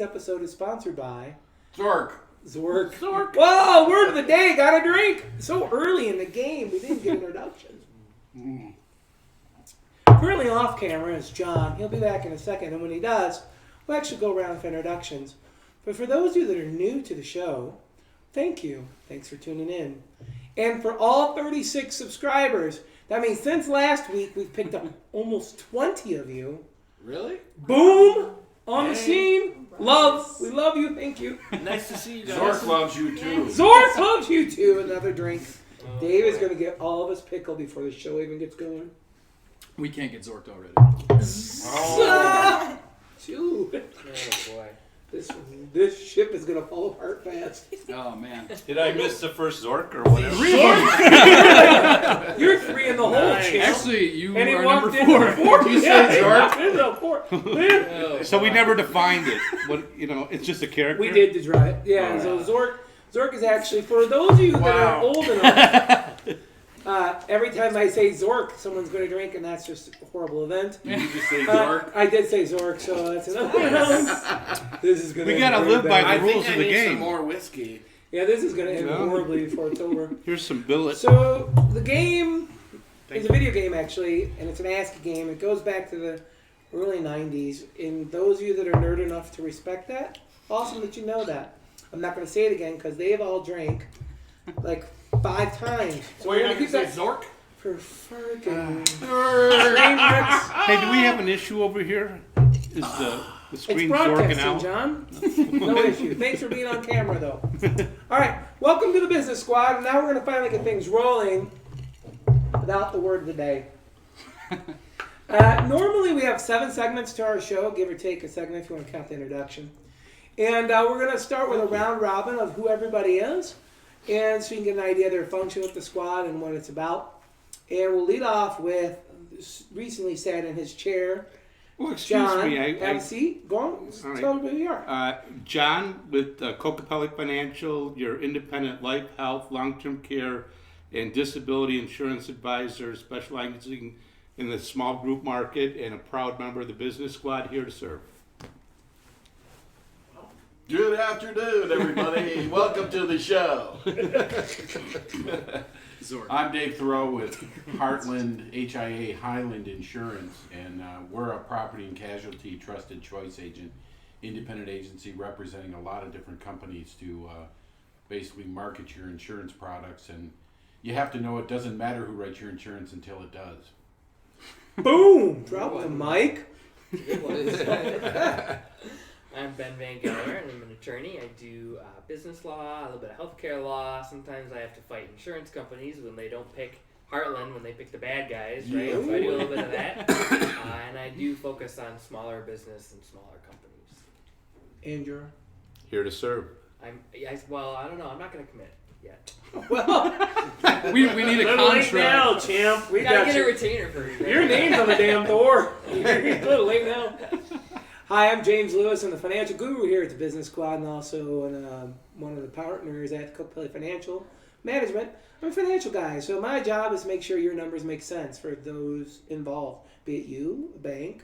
episode is sponsored by Zork. Whoa, word of the day, got a drink. So early in the game, we didn't get introductions. Currently off camera is John. He'll be back in a second, and when he does, we'll actually go around with introductions. But for those of you that are new to the show, thank you. Thanks for tuning in. And for all 36 subscribers, that means since last week, we've picked up almost 20 of you. Really? Boom! On the scene. Love. We love you. Thank you. Nice to see you guys. Zork loves you too. Zork loves you too. Another drink. Dave is going to get all of us pickle before the show even gets going. We can't get Zorked already. Oh. Two. Oh boy. This ship is going to fall apart fast. Oh, man. Did I miss the first Zork or whatever? You're three in the hole, champ. Actually, you And he are walked number in 4. the You say Zork? Into four. Oh, So we never defined it. What it's just a character. We did to try it. Yeah, so Zork is actually, for those of you that are old enough, every time I say Zork, someone's going to drink, and that's just a horrible event. Did you just say Zork? I did say Zork, so that's another one. This is going to We gotta live by I the think rules I of the need game. some more whiskey. Yeah, this is going to end No. horribly before it's over. Here's some billet. So, the game is a video game, actually, and it's an ASCII game. It goes back to the early 90s. And those of you that are nerd enough to respect that, awesome that you know that. I'm not going to say it again because they've all drank like 5 times. So you're not keep going to say Zork? for friggin' Hey, do we have an issue over here? Is the It's screen working broadcasting, out? John. No issue. Thanks for being on camera, though. All right, welcome to the Business Squad. And now we're going to finally get things rolling without the word of the day. Normally we have 7 segments to our show, give or take a segment if you want to count the introduction. And we're going to start with a round robin of who everybody is, and so you can get an idea of their function with the squad and what it's about. And we'll lead off with recently sat in his chair. Well, excuse John, me. have a seat. Go on. All right. Tell me who you are. John with Coca-Cola Financial, your independent life, health, long-term care, and disability insurance advisor, specializing in the small group market, and a proud member of the Business Squad, here to serve. Good afternoon, everybody. Welcome to the show. Zork. I'm Dave Thoreau with Heartland HIA Highland Insurance, and we're a property and casualty trusted choice agent, independent agency representing a lot of different companies to basically market your insurance products. And you have to know it doesn't matter who writes your insurance until it does. Boom! Drop the mic. I'm Ben Van Geller, and I'm an attorney. I do business law, a little bit of healthcare law. Sometimes I have to fight insurance companies when they don't pick Heartland, when they pick the bad guys, right? So I do a little bit of that. And I do focus on smaller business and smaller companies. And you're? Here to serve. Well, I don't know. I'm not going to commit yet. Well, We need a little late now, contract. champ. We Gotta got get a you. retainer for you. Your name's on the damn door. You're a little late now. Hi, I'm James Lewis. I'm the financial guru here at the Business Squad, and also one of the partners at Coca-Cola Financial Management. I'm a financial guy, so my job is to make sure your numbers make sense for those involved, be it you, a bank,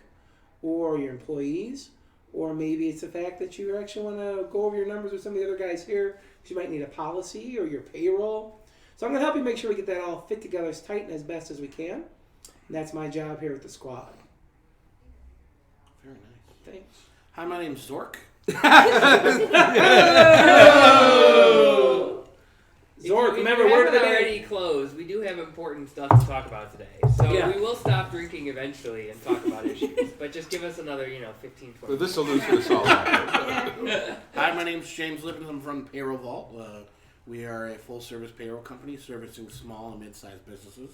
or your employees, or maybe it's the fact that you actually want to go over your numbers with some of the other guys here, because you might need a policy or your payroll. So I'm going to help you make sure we get that all fit together as tight and as best as we can. And that's my job here at the squad. Very nice. Thanks. Hi, my name's Zork. Zork, remember, we word of haven't the day. already closed. We do have important stuff to talk about today. So Yeah. we will stop drinking eventually and talk about issues. But just give us another, 15, 20 So this will lose us all. Hi, my name's James Lippin. I'm from Payroll Vault. We are a full-service payroll company servicing small and mid-sized businesses,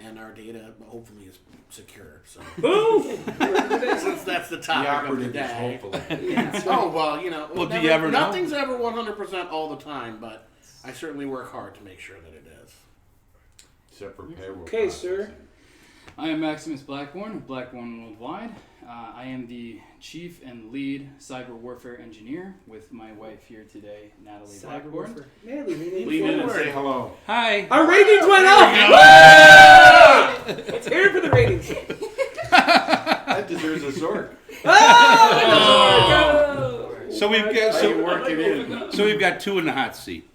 and our data hopefully is secure. So, Boom! since that's the The topic of the operative is day. hopefully. Yeah. Oh well, Well, do you ever know? nothing's ever 100% all the time, but I certainly work hard to make sure that it is. Except for payroll. Okay, sir. I am Maixmus Blackbourne of Blackbourn Worldwide. I am the chief and lead cyber warfare engineer with my wife here today, Natalie Cyber Blackbourn. warfare. Natalie, lean Lean in and forward. say hello. Hi. Our ratings went up! Let's hear it for the ratings. That deserves a Zork. Oh! So we've got How you work it in. so we've got two in the hot seat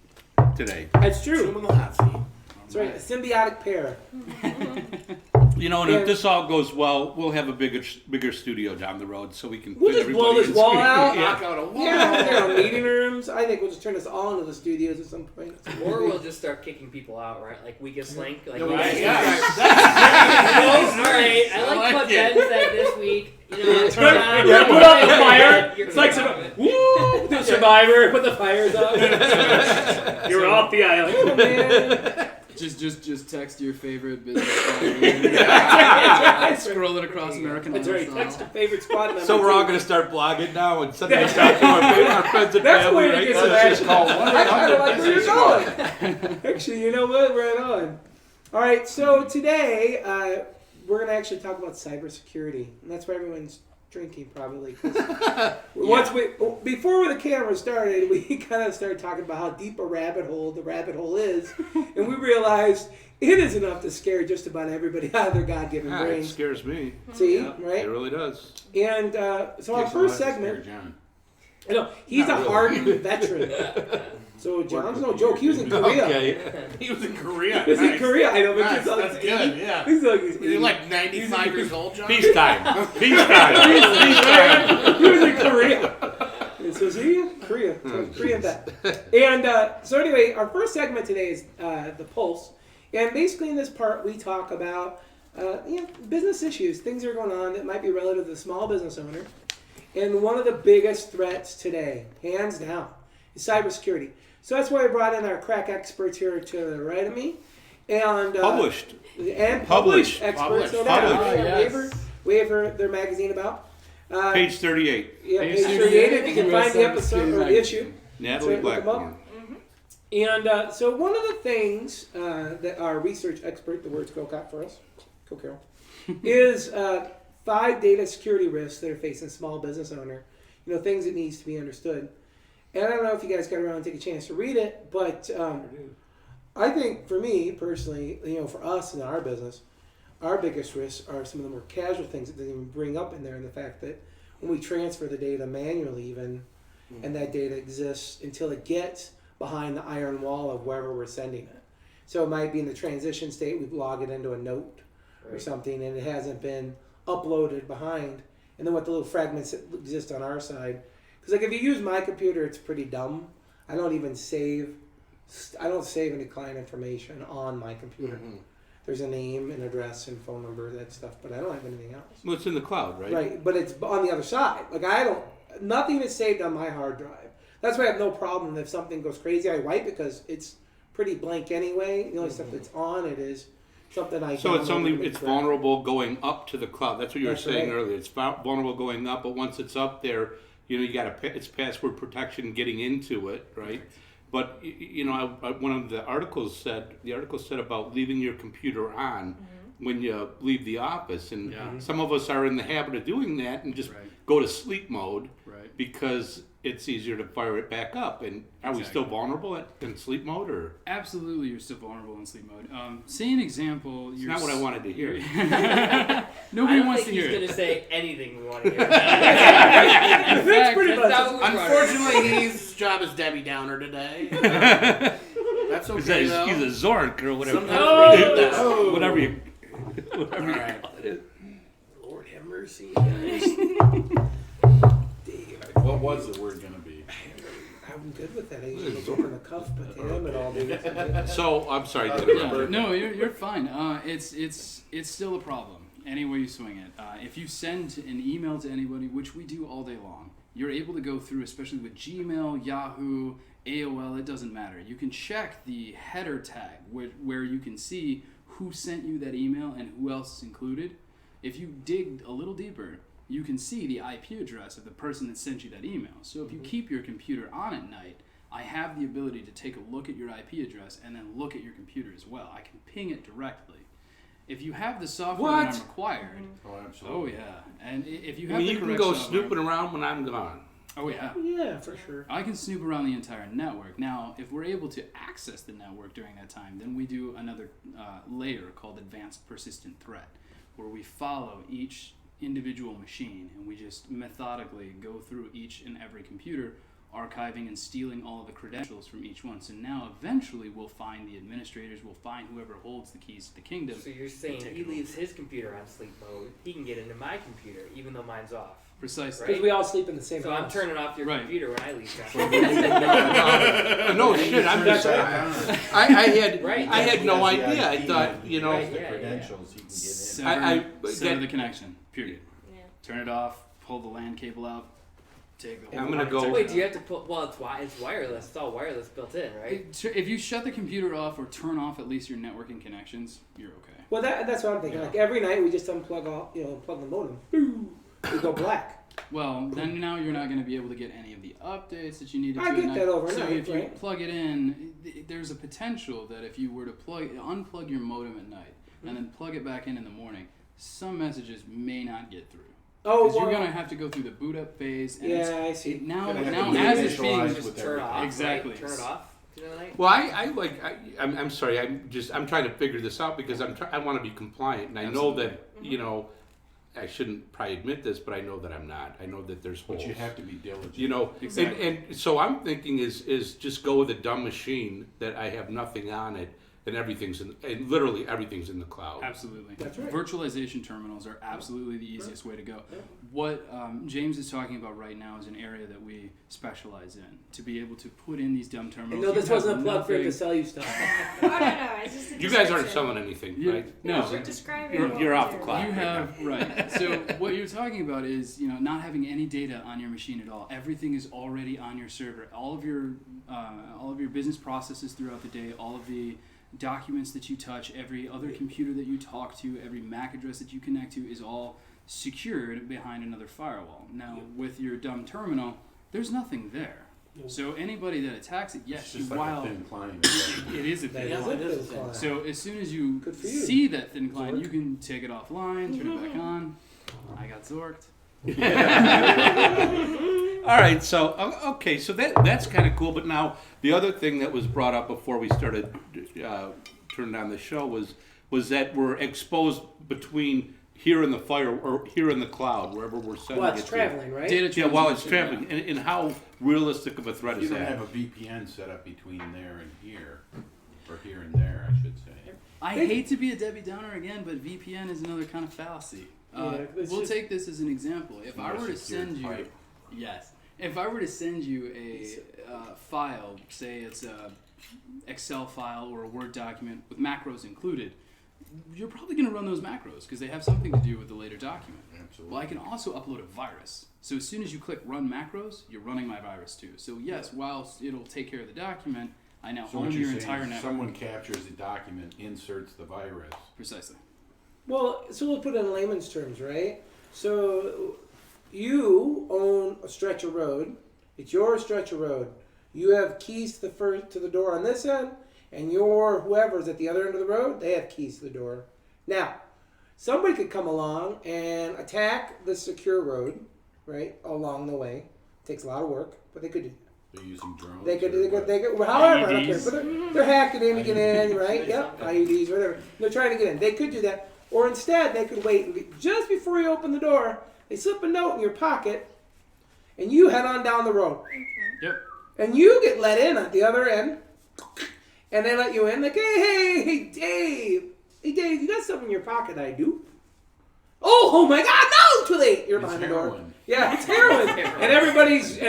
today. That's Two true. in the hot seat. That's right. A symbiotic pair. You know, and Yeah. if this all goes well, we'll have a bigger studio down the road, so we can. We'll fit just blow everybody this in. wall out. Yeah. Knock out a wall. Yeah, meeting rooms. I think we'll just turn this all into the studios at some point. Or we'll just start kicking people out, right? Like weakest link. Like, Yeah, we right, just yeah. start- all right. I like like what it. Ben said this week. You know, turn on. Yeah, put out the fire. You're It's like gonna- woo, the Survivor. Put the fires up. You're off the island. Oh, man. Just text your favorite business That's right. scroll it across American That's Idol right. style. Text your favorite squad member. So we're all too. going to start blogging now and sending this out to our friends and That's the way family, to right? get some Let's just action. call I kind of like where you're 1-800-BUSINESS going. Actually, you know what? Right on. All right, so today we're going to actually talk about cybersecurity, and that's why everyone's drinking probably. 'Cause before the camera started, we kind of started talking about how deep a rabbit hole the rabbit hole is, and we realized it is enough to scare just about everybody out of their God-given Ah, it brains. scares me. See, It right? really does. And so our first segment. John. I know he's Not a really. hardened veteran. So John's no joke. He was in Korea. Okay. He was in Korea. He was in Nice. Korea. I know, but Nice, he's like that's good, yeah. He's like You're like 95 years old, John? Peacetime. Peacetime. he was in Korea. And so see, Korea, so Korean vet. And so anyway, our first segment today is the Pulse, and basically in this part we talk about business issues, things that are going on that might be relative to the small business owner. And one of the biggest threats today, hands down, is cybersecurity. So that's why I brought in our crack experts here to the right of me, and Published. and Published. experts. No Published. doubt. Published. Yeah, Yes. we have their magazine about. Page 38. Yeah, Page page 38, if you can US find the episode or the Cybersecurity issue. Natalie So look 'em up. Blackbourne. And so one of the things that our research expert, the words Carol for us, Carol, is 5 data security risks that are facing small business owner. You know, things that needs to be understood. And I don't know if you guys got around and take a chance to read it, but I think for me personally, you know, for us in our business, our biggest risks are some of the more casual things that they didn't even bring up in there, and the fact that when we transfer the data manually even, and that data exists until it gets behind the iron wall of wherever we're sending it. So it might be in the transition state, we log it into a note or something, and it hasn't been uploaded behind. And then what the little fragments that exist on our side. Because like if you use my computer, it's pretty dumb. I don't save any client information on my computer. Mhm. There's a name, an address, and phone number, that stuff, but I don't have anything else. Well, it's in the cloud, right? Right, but it's on the other side. Like nothing is saved on my hard drive. That's why I have no problem if something goes crazy. I wipe it because it's pretty blank anyway. The only stuff that's on it is something I. So it's downloaded and it's correct. vulnerable going up to the cloud. That's what you were That's saying right. earlier. It's vulnerable going up, but once it's up there, you know, you got it's password protection getting into it, right? But you know, one of the articles said about leaving your computer on when you leave the office, and some of us are in the habit of doing that and just go to sleep mode, because it's easier to fire it back up. And are we still vulnerable in sleep mode, or? Absolutely, you're still vulnerable in sleep mode. Say an example. It's not what I wanted to hear. Nobody I don't wants think to he's hear going it. to say anything we want to hear. That's pretty That's much. not what we're Unfortunately, his job is Debbie Downer today. That's okay, though. He's a Zork or whatever. Sometimes we need that. Whatever you All right. call it. Lord have mercy, guys. What was the word going to be? I'm good with that. I usually look open the cuff, but damn it all, dude. So I'm sorry. Yeah, no, you're fine. It's still a problem any way you swing it. If you send an email to anybody, which we do all day long, you're able to go through, especially with Gmail, Yahoo, AOL. It doesn't matter. You can check the header tag where you can see who sent you that email and who else is included. If you dig a little deeper, you can see the IP address of the person that sent you that email. So if you keep your computer on at night, I have the ability to take a look at your IP address and then look at your computer as well. I can ping it directly. If you have the software that I'm required, Oh, absolutely. oh yeah, and if you I have mean, the you can correct go software, snooping around when I'm gone. oh yeah, Yeah, for sure. I can snoop around the entire network. Now, if we're able to access the network during that time, then we do another layer called advanced persistent threat, where we follow each individual machine, and we just methodically go through each and every computer, archiving and stealing all the credentials from each one. So now eventually we'll find the administrators, we'll find whoever holds the keys to the kingdom. So you're saying he leaves his computer on sleep mode, he can get into my computer even though mine's off. Precisely. Because we all sleep in the same So house. I'm turning off your Right. computer when I leave town. No shit, I'm just saying. I had Right. I had no He has the idea. I IP thought, and you know, Right. the Yeah, credentials he can get in. Sever that- the connection. Period. Yeah. Turn it off. Pull the LAN cable out. Take the. I'm whole gonna go- architecture Wait, do you out. have to put? Well, it's wireless. It's all wireless built in, right? If you shut the computer off or turn off at least your networking connections, you're okay. Well, that's what I'm thinking. Yeah. Like every night we just unplug plug the modem. Boom. We go black. Well, then now you're not going to be able to get any of the updates that you needed to. I at get night. that overnight, So if you right? plug it in, there's a potential that if you were to unplug your modem at night and then plug it back in the morning, some messages may not get through. Oh, Because well, you're going to have to go through the boot up phase. And yeah, I see. now Gonna have now to as it's being reinitialize Just with turn it off. Exactly. Right? Turn it off. You know, like, well, I'm sorry. I'm trying to figure this out because I want to be compliant, and I know that you know I shouldn't probably admit this, but I know that I'm not. I know that there's holes. But you have to be diligent. You know, Exactly. and so I'm thinking is just go with a dumb machine that I have nothing on it, and and literally everything's in the cloud. Absolutely. That's right. Virtualization terminals are absolutely the easiest way to go. What James is talking about right now is an area that we specialize in. To be able to put in these dumb And terminals. no, you this have wasn't a plug for him to nothing- sell you stuff. Oh, no, it's just a You guys aren't description. selling anything, Yeah. right? No. We're describing You're- what you're we off the do. clock. You have right. So what you're talking about is not having any data on your machine at all. Everything is already on your server. All of your business processes throughout the day, all of the documents that you touch, every other computer that you talk to, every MAC address that you connect to is all secured behind another firewall. Now with your dumb terminal, there's nothing there. So anybody that attacks it, It's yes, just you like a while thin client. it is a That thin is line. a good client. So as soon as you Good for you. see that thin client, Zork. you can take it offline, turn it back on. I got zorked. All right, so okay, so that's kind of cool. But now the other thing that was brought up before we started turning on the show was that we're exposed between here in the fire or here in the cloud, wherever we're sending Well, it it's to. traveling, right? Data Yeah, while it's transmission, traveling, and how realistic of a threat You is don't that? have a VPN set up between there and here, or here and there, I should say. I hate to be a Debbie Downer again, but VPN is another kind of fallacy. Yeah, it's We'll just- take this as an example. If I were to send you, Pipe. yes, if I were to send you a file, say it's a Excel file or a Word document with macros included, you're probably going to run those macros because they have something to do with the later document. Absolutely. Well, I can also upload a virus. So as soon as you click run macros, you're running my virus too. So yes, whilst it'll take care of the document, I now So own what your you're entire saying is network. someone captures the document, inserts the virus. Precisely. Well, so we'll put it in layman's terms, right? So you own a stretch of road. It's your stretch of road. You have keys to the door on this end, and whoever's at the other end of the road, they have keys to the door. Now, somebody could come along and attack the secure road, right, along the way. Takes a lot of work, but they could do. They're using drones. They could, or they could, what? they could, however, I don't care. IEDs. But they're hacking in to get in, right? Yep, IEDs, whatever. They're trying to get in. They could do that. Or instead, they could wait and just before you open the door, they slip a note in your pocket, and you head on down the road. Yep. And you get let in at the other end, and they let you in. Like, hey, Dave. Hey, Dave, you got something in your pocket? I do. Oh my God, no! Too late. You're It's behind the door. heroin. Yeah, it's heroin, and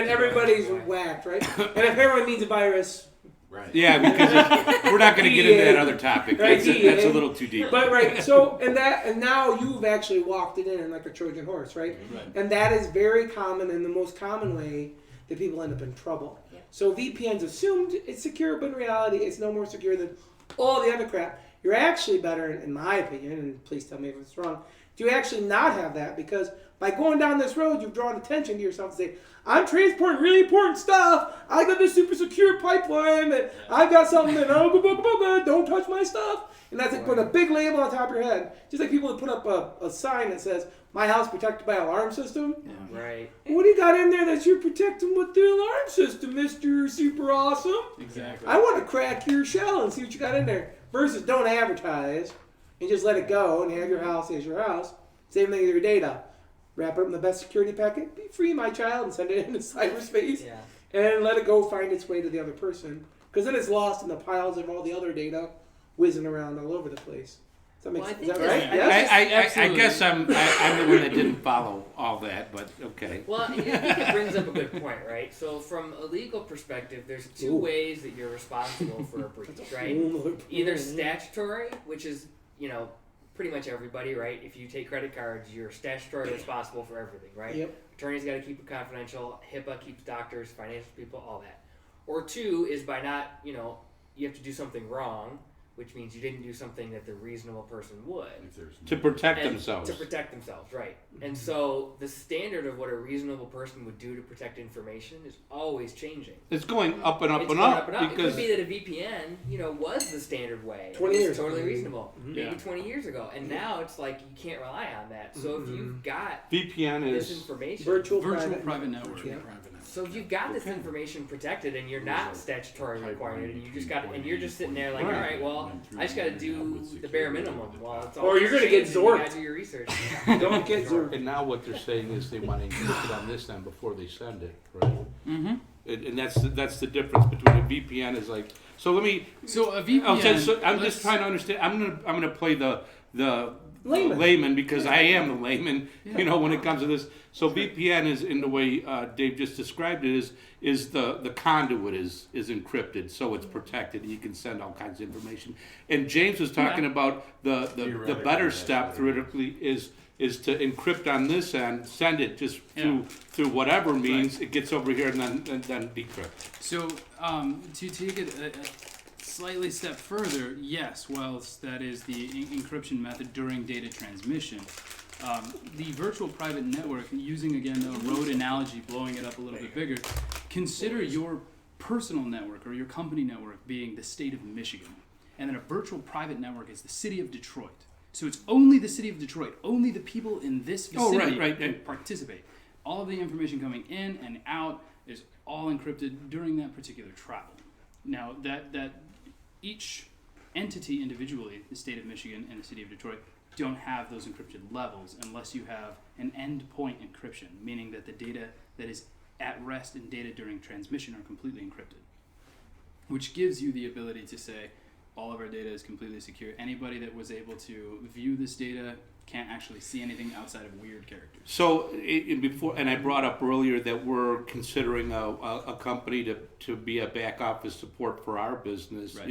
everybody's whacked, right? And if heroin means a virus, Right. Yeah, because we're not going to get into that other topic. Right, That's a little too deep. but right. So and now you've actually walked it in like a Trojan horse, right? Right. And that is very common and the most common way that people end up in trouble. Yeah. So VPN's assumed it's secure, but in reality, it's no more secure than all the other crap. You're actually better, in my opinion, and please tell me if it's wrong, do you actually not have that? Because by going down this road, you've drawn attention to yourself to say, I'm transporting really important stuff. I got this super secure pipeline, and I've got something that, don't touch my stuff. And that's like putting a big label on top of your head. Just like people that put up a sign that says, my house protected by alarm system. Right. What do you got in there that you're protecting with the alarm system, Mr. Super Awesome? Exactly. I want to crack your shell and see what you got in there. Versus don't advertise and just let it go and have your house as your house. Same thing with your data. wrap it up in the best security packet, be free, my child, and send it into cyberspace, Yeah. and let it go find its way to the other person. Because then it's lost in the piles of all the other data whizzing around all over the place. Does that make Well, I sense? Is think that right? that's- Yes? I Absolutely. guess I'm the one that didn't follow all that, but okay. Well, I think it brings up a good point, right? So from a legal perspective, there's two Ooh. ways that you're responsible for a breach, right? Ooh. Either statutory, which is, pretty much everybody, right? If you take credit cards, you're statutorily responsible for everything, right? Yep. Attorneys got to keep it confidential. HIPAA keeps doctors, financial people, all that. Or two is by not, you have to do something wrong, which means you didn't do something that the reasonable person would. To protect And themselves. To protect themselves, right. And so the standard of what a reasonable person would do to protect information is always changing. It's going up and up It's and going up, It because could be that a VPN, was the standard way. 20 It's years totally ago. reasonable. Mhm. Maybe Yeah. 20 years ago. And now it's like you can't rely on that. So if you've got VPN this is information, Virtual private network. Yeah. so if you've got this information protected and you're not statutory required, and you just got, and you're just sitting there like, all right, well, I just got to do the bare minimum. Well, it's all Or you're gonna get changing, you zorked. gotta do your research. Don't get zorked. and now what they're saying is they want to encrypt it on this end before they send it, right? Mm-hmm. And that's the difference between a VPN is like. So let me. So a VPN. I'm let's- just trying to understand. I'm gonna play the Layman. layman because I am the layman. When it comes to this. So VPN is in the way Dave just described it is the conduit is encrypted, so it's protected and you can send all kinds of information. And James was talking about the Theoretically, better that's step what it theoretically is to encrypt on this end, send it just Yeah. through whatever means it gets over here and then decrypt. So to take it a slightly step further, yes, whilst that is the encryption method during data transmission, the virtual private network, using again a road analogy, blowing it up a little bit bigger, consider your personal network or your company network being the state of Michigan, and then a virtual private network is the city of Detroit. So it's only the city of Detroit, only the people in this vicinity can participate. All of the information coming in and out is all encrypted during that particular travel. Now that each entity individually, the state of Michigan and the city of Detroit, don't have those encrypted levels unless you have an endpoint encryption, meaning that the data that is at rest in data during transmission are completely encrypted, which gives you the ability to say all of our data is completely secure. Anybody that was able to view this data can't actually see anything outside of weird characters. So and I brought up earlier that we're considering a company to be a back office support for our business, Right.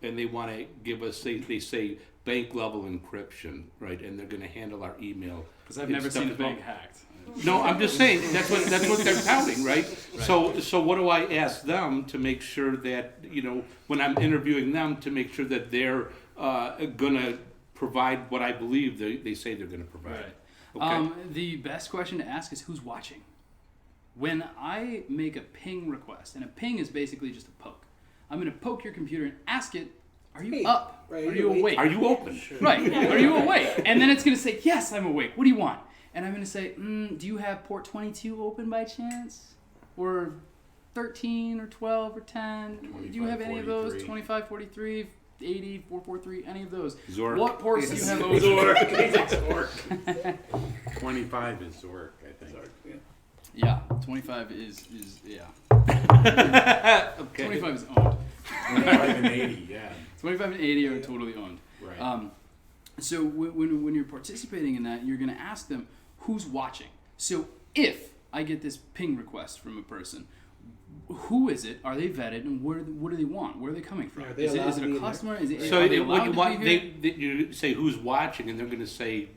And they want to give us they say bank level encryption, right? And they're going to handle our email. Because I've and never stuff seen a as well. bank hacked. No, I'm just saying that's what they're touting, right? So what do I ask them to make sure that when I'm interviewing them to make sure that they're gonna provide what I believe they say they're gonna provide? Right. Okay. The best question to ask is who's watching. When I make a ping request, and a ping is basically just a poke, I'm going to poke your computer and ask it, are you Hey, up? right, Are you awake? Are you open? Right. Are you awake? And then it's going to say, yes, I'm awake. What do you want? And I'm going to say, do you have port 22 open by chance? Or 13 or 12 or 10? Do you have any of those? 25, 25, 43, 80, 443, any of those? Zork. What ports do you have open? Zork. 25 is Zork, I think. Yeah, 25 is yeah. Okay. 25 is owned. 25 and 80, yeah. 25 and 80 are totally owned. Right. So when you're participating in that, you're going to ask them who's watching. So if I get this ping request from a person, who is it? Are they vetted? And what do they want? Where are they coming from? Are they Is allowed it to a be in customer? Is it, So are they what you allowed want to be here? you say who's watching, and they're going to say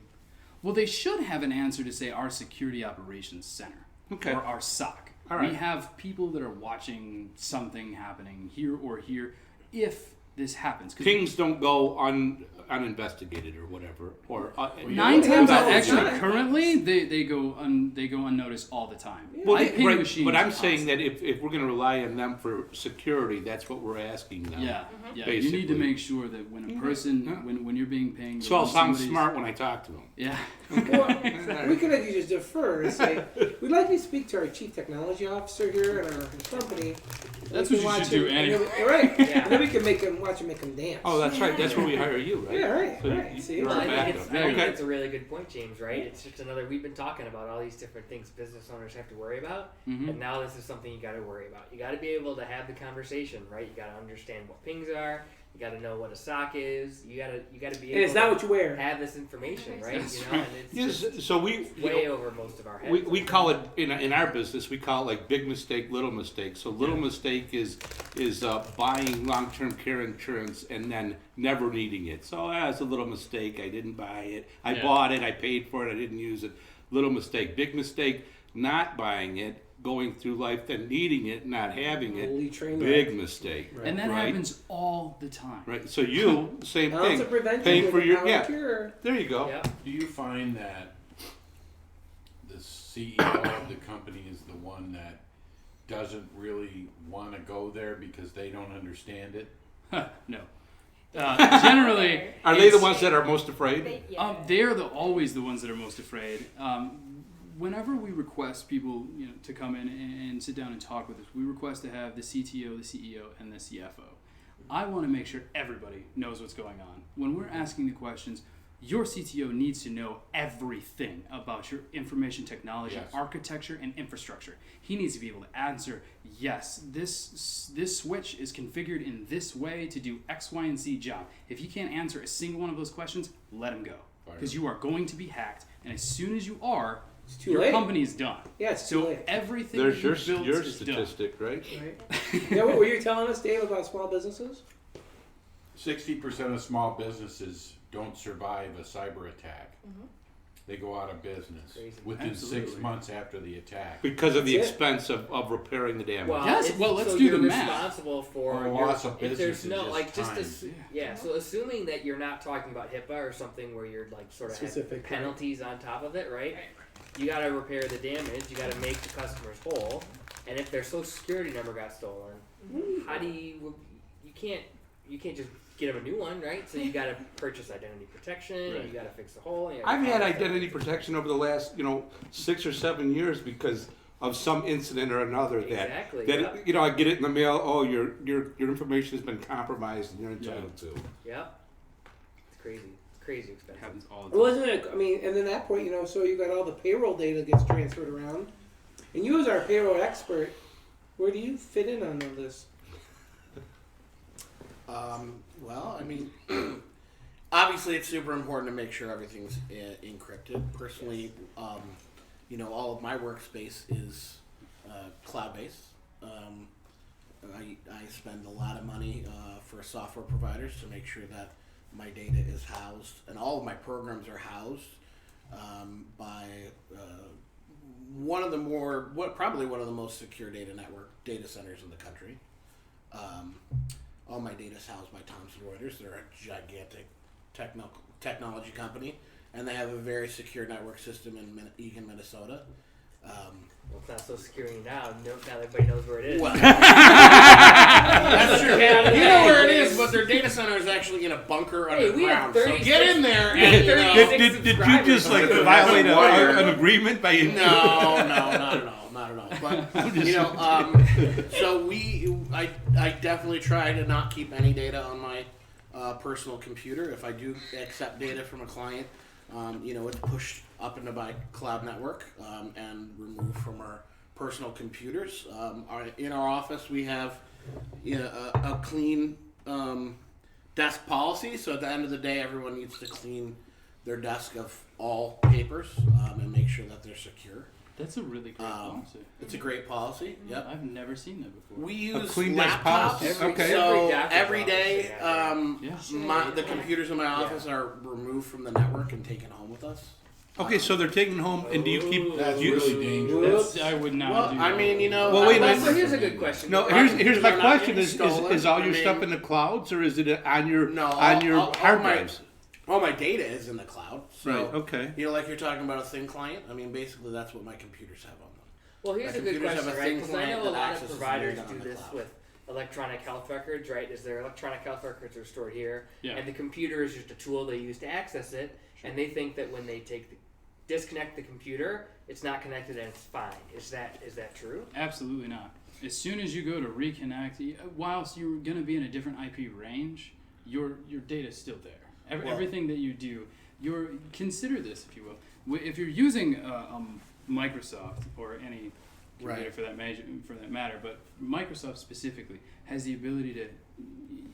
Well, they should have an answer to say our Security Operations Center Okay. or our SOC. All right. We have people that are watching something happening here or here if this happens. 'Cause pings don't go uninvestigated or whatever, or 9 times all out, the actually, time. currently they go unnoticed all the time. Well, I ping right, machines but I'm saying constantly. that if we're going to rely on them for security, that's what we're asking them. Yeah, you need Basically. to make sure that when a person, Yeah. when you're being pinged, So I'll when sound somebody's- smart when I talk to them. Yeah, Well, we could have you just defer and say, we'd like you to speak to our chief technology officer here at our company. That's We what can you watch should do him, and then anyway. Right. Yeah. And then we can make him watch them make them dance. Oh, that's right. That's where we hire you, right? Yeah, right, So right. See? you're Well, our I think, backup. I think Okay. that's a really good point, James, right? It's just another, we've been talking about all these different things business owners have to worry about, Mhm. and now this is something you got to worry about. You got to be able to have the conversation, right? You got to understand what pings are. You got to know what a sock is. You got to be able And it's not to what you wear. have this information, right? That's You know, right. and it's Yes, just so we way over most of our heads. we call it in our business we call it like big mistake, little mistake. So little mistake is buying long-term care insurance and then never needing it. So it's a little mistake. I didn't buy it. I bought it. I paid for it. I didn't use it. Little mistake. Big mistake. Not buying it. Going through life, then needing it, not having Holy it. train Big wreck. mistake. And that right? happens all the time. Right. So you same Ounce thing. of prevention Paying with for a your pound of yeah. cure. There you go. Yeah. Do you find that the CEO of the company is the one that doesn't really want to go there because they don't understand it? No. Generally, Are they the it's- ones that are most afraid? They're always the ones that are most afraid. Whenever we request people, to come in and sit down and talk with us, we request to have the CTO, the CEO, and the CFO. I want to make sure everybody knows what's going on. When we're asking the questions, your CTO needs to know everything about your information technology, Yes. architecture, and infrastructure. He needs to be able to answer, yes, this switch is configured in this way to do X, Y, and Z job. If he can't answer a single one of those questions, let him go. Because you are going to be hacked, and as soon as you are, It's too your late. company is done. Yeah, it's too So late. everything There's that your you built your is statistic, right? Right. Yeah, what were you telling us, Dave, about small businesses? 60% of small businesses don't survive a cyber attack. They go out of business Crazy. within Absolutely. 6 months after the attack. Because of the That's it. expense of repairing the damage. Well, Yes, it's- well, let's so do you're the math. responsible for Or a your- loss of if business there's is no just like just time. yeah. So assuming that you're not talking about HIPAA or something where you're like sort of have Specific, right. penalties on top of it, right? You got to repair the damage. You got to make the customers whole. And if their social security number got stolen, how do you can't just get them a new one, right? So you got to purchase identity protection. Right. You got to fix the hole. you gotta I've had contact identity them. protection over the last 6 or 7 years because of some incident or another Exactly, that I get it in the mail. Oh, your information has been compromised and you're entitled to. Yeah, it's crazy. It's crazy It expensive. happens all the time. Wasn't it? I mean, and then that point, so you got all the payroll data gets transferred around, and you as our payroll expert, where do you fit in on all this? Well, I mean, obviously it's super important to make sure everything's encrypted. Personally, all of my workspace is cloud-based. I spend a lot of money for software providers to make sure that my data is housed, and all of my programs are housed by probably one of the most secure data centers in the country. All my data is housed by Thomson Reuters. They're a gigantic technology company, and they have a very secure network system in Eagan, Minnesota. Well, it's not so secure now. Now everybody knows where it is. Well, that's true. Yeah, You know where it is, but their data center is actually in a bunker Hey, we have underground. So 36 get in there we have and 36 Did you just like subscribers. violate Wire. an agreement by No, not at all. But so I definitely try to not keep any data on my personal computer. If I do accept data from a client, it's pushed up into my cloud network and removed from our personal computers. In our office, we have a clean desk policy. So at the end of the day, everyone needs to clean their desk of all papers and make sure that they're secure. That's a really great policy. It's a great policy. Yep. I've never seen that before. We use clean desk laptops. policy. Okay. So doctor's every office day, they have Yeah. the computers in my office are removed from the network and taken home with us. Okay, so they're taking home, and do you keep? That's do you, really dangerous. I would not Well, do I that. mean, Well, wait a minute. So here's a good question. No, here's my They're not question: getting is stolen. all I your mean- stuff in the clouds, or is it on your No, hard drives? All my data is in the cloud. So, Right. Okay. like you're talking about a thin client. I mean, basically that's what my computers have on them. Well, here's My a good computers question, have a right? thin Because I client know a that lot of accesses providers data on do the this cloud. with electronic health records, right? Is their electronic health records are stored here, Yeah. and the computer is just a tool they use to access it, and they think that when they disconnect the computer, it's not connected and it's fine. Is that true? Absolutely not. as soon as you go to reconnect, whilst you're going to be in a different IP range, your data is still there. Everything that you do, consider this, if you will. If you're using Microsoft or any computer for that matter, but Microsoft specifically has the ability to.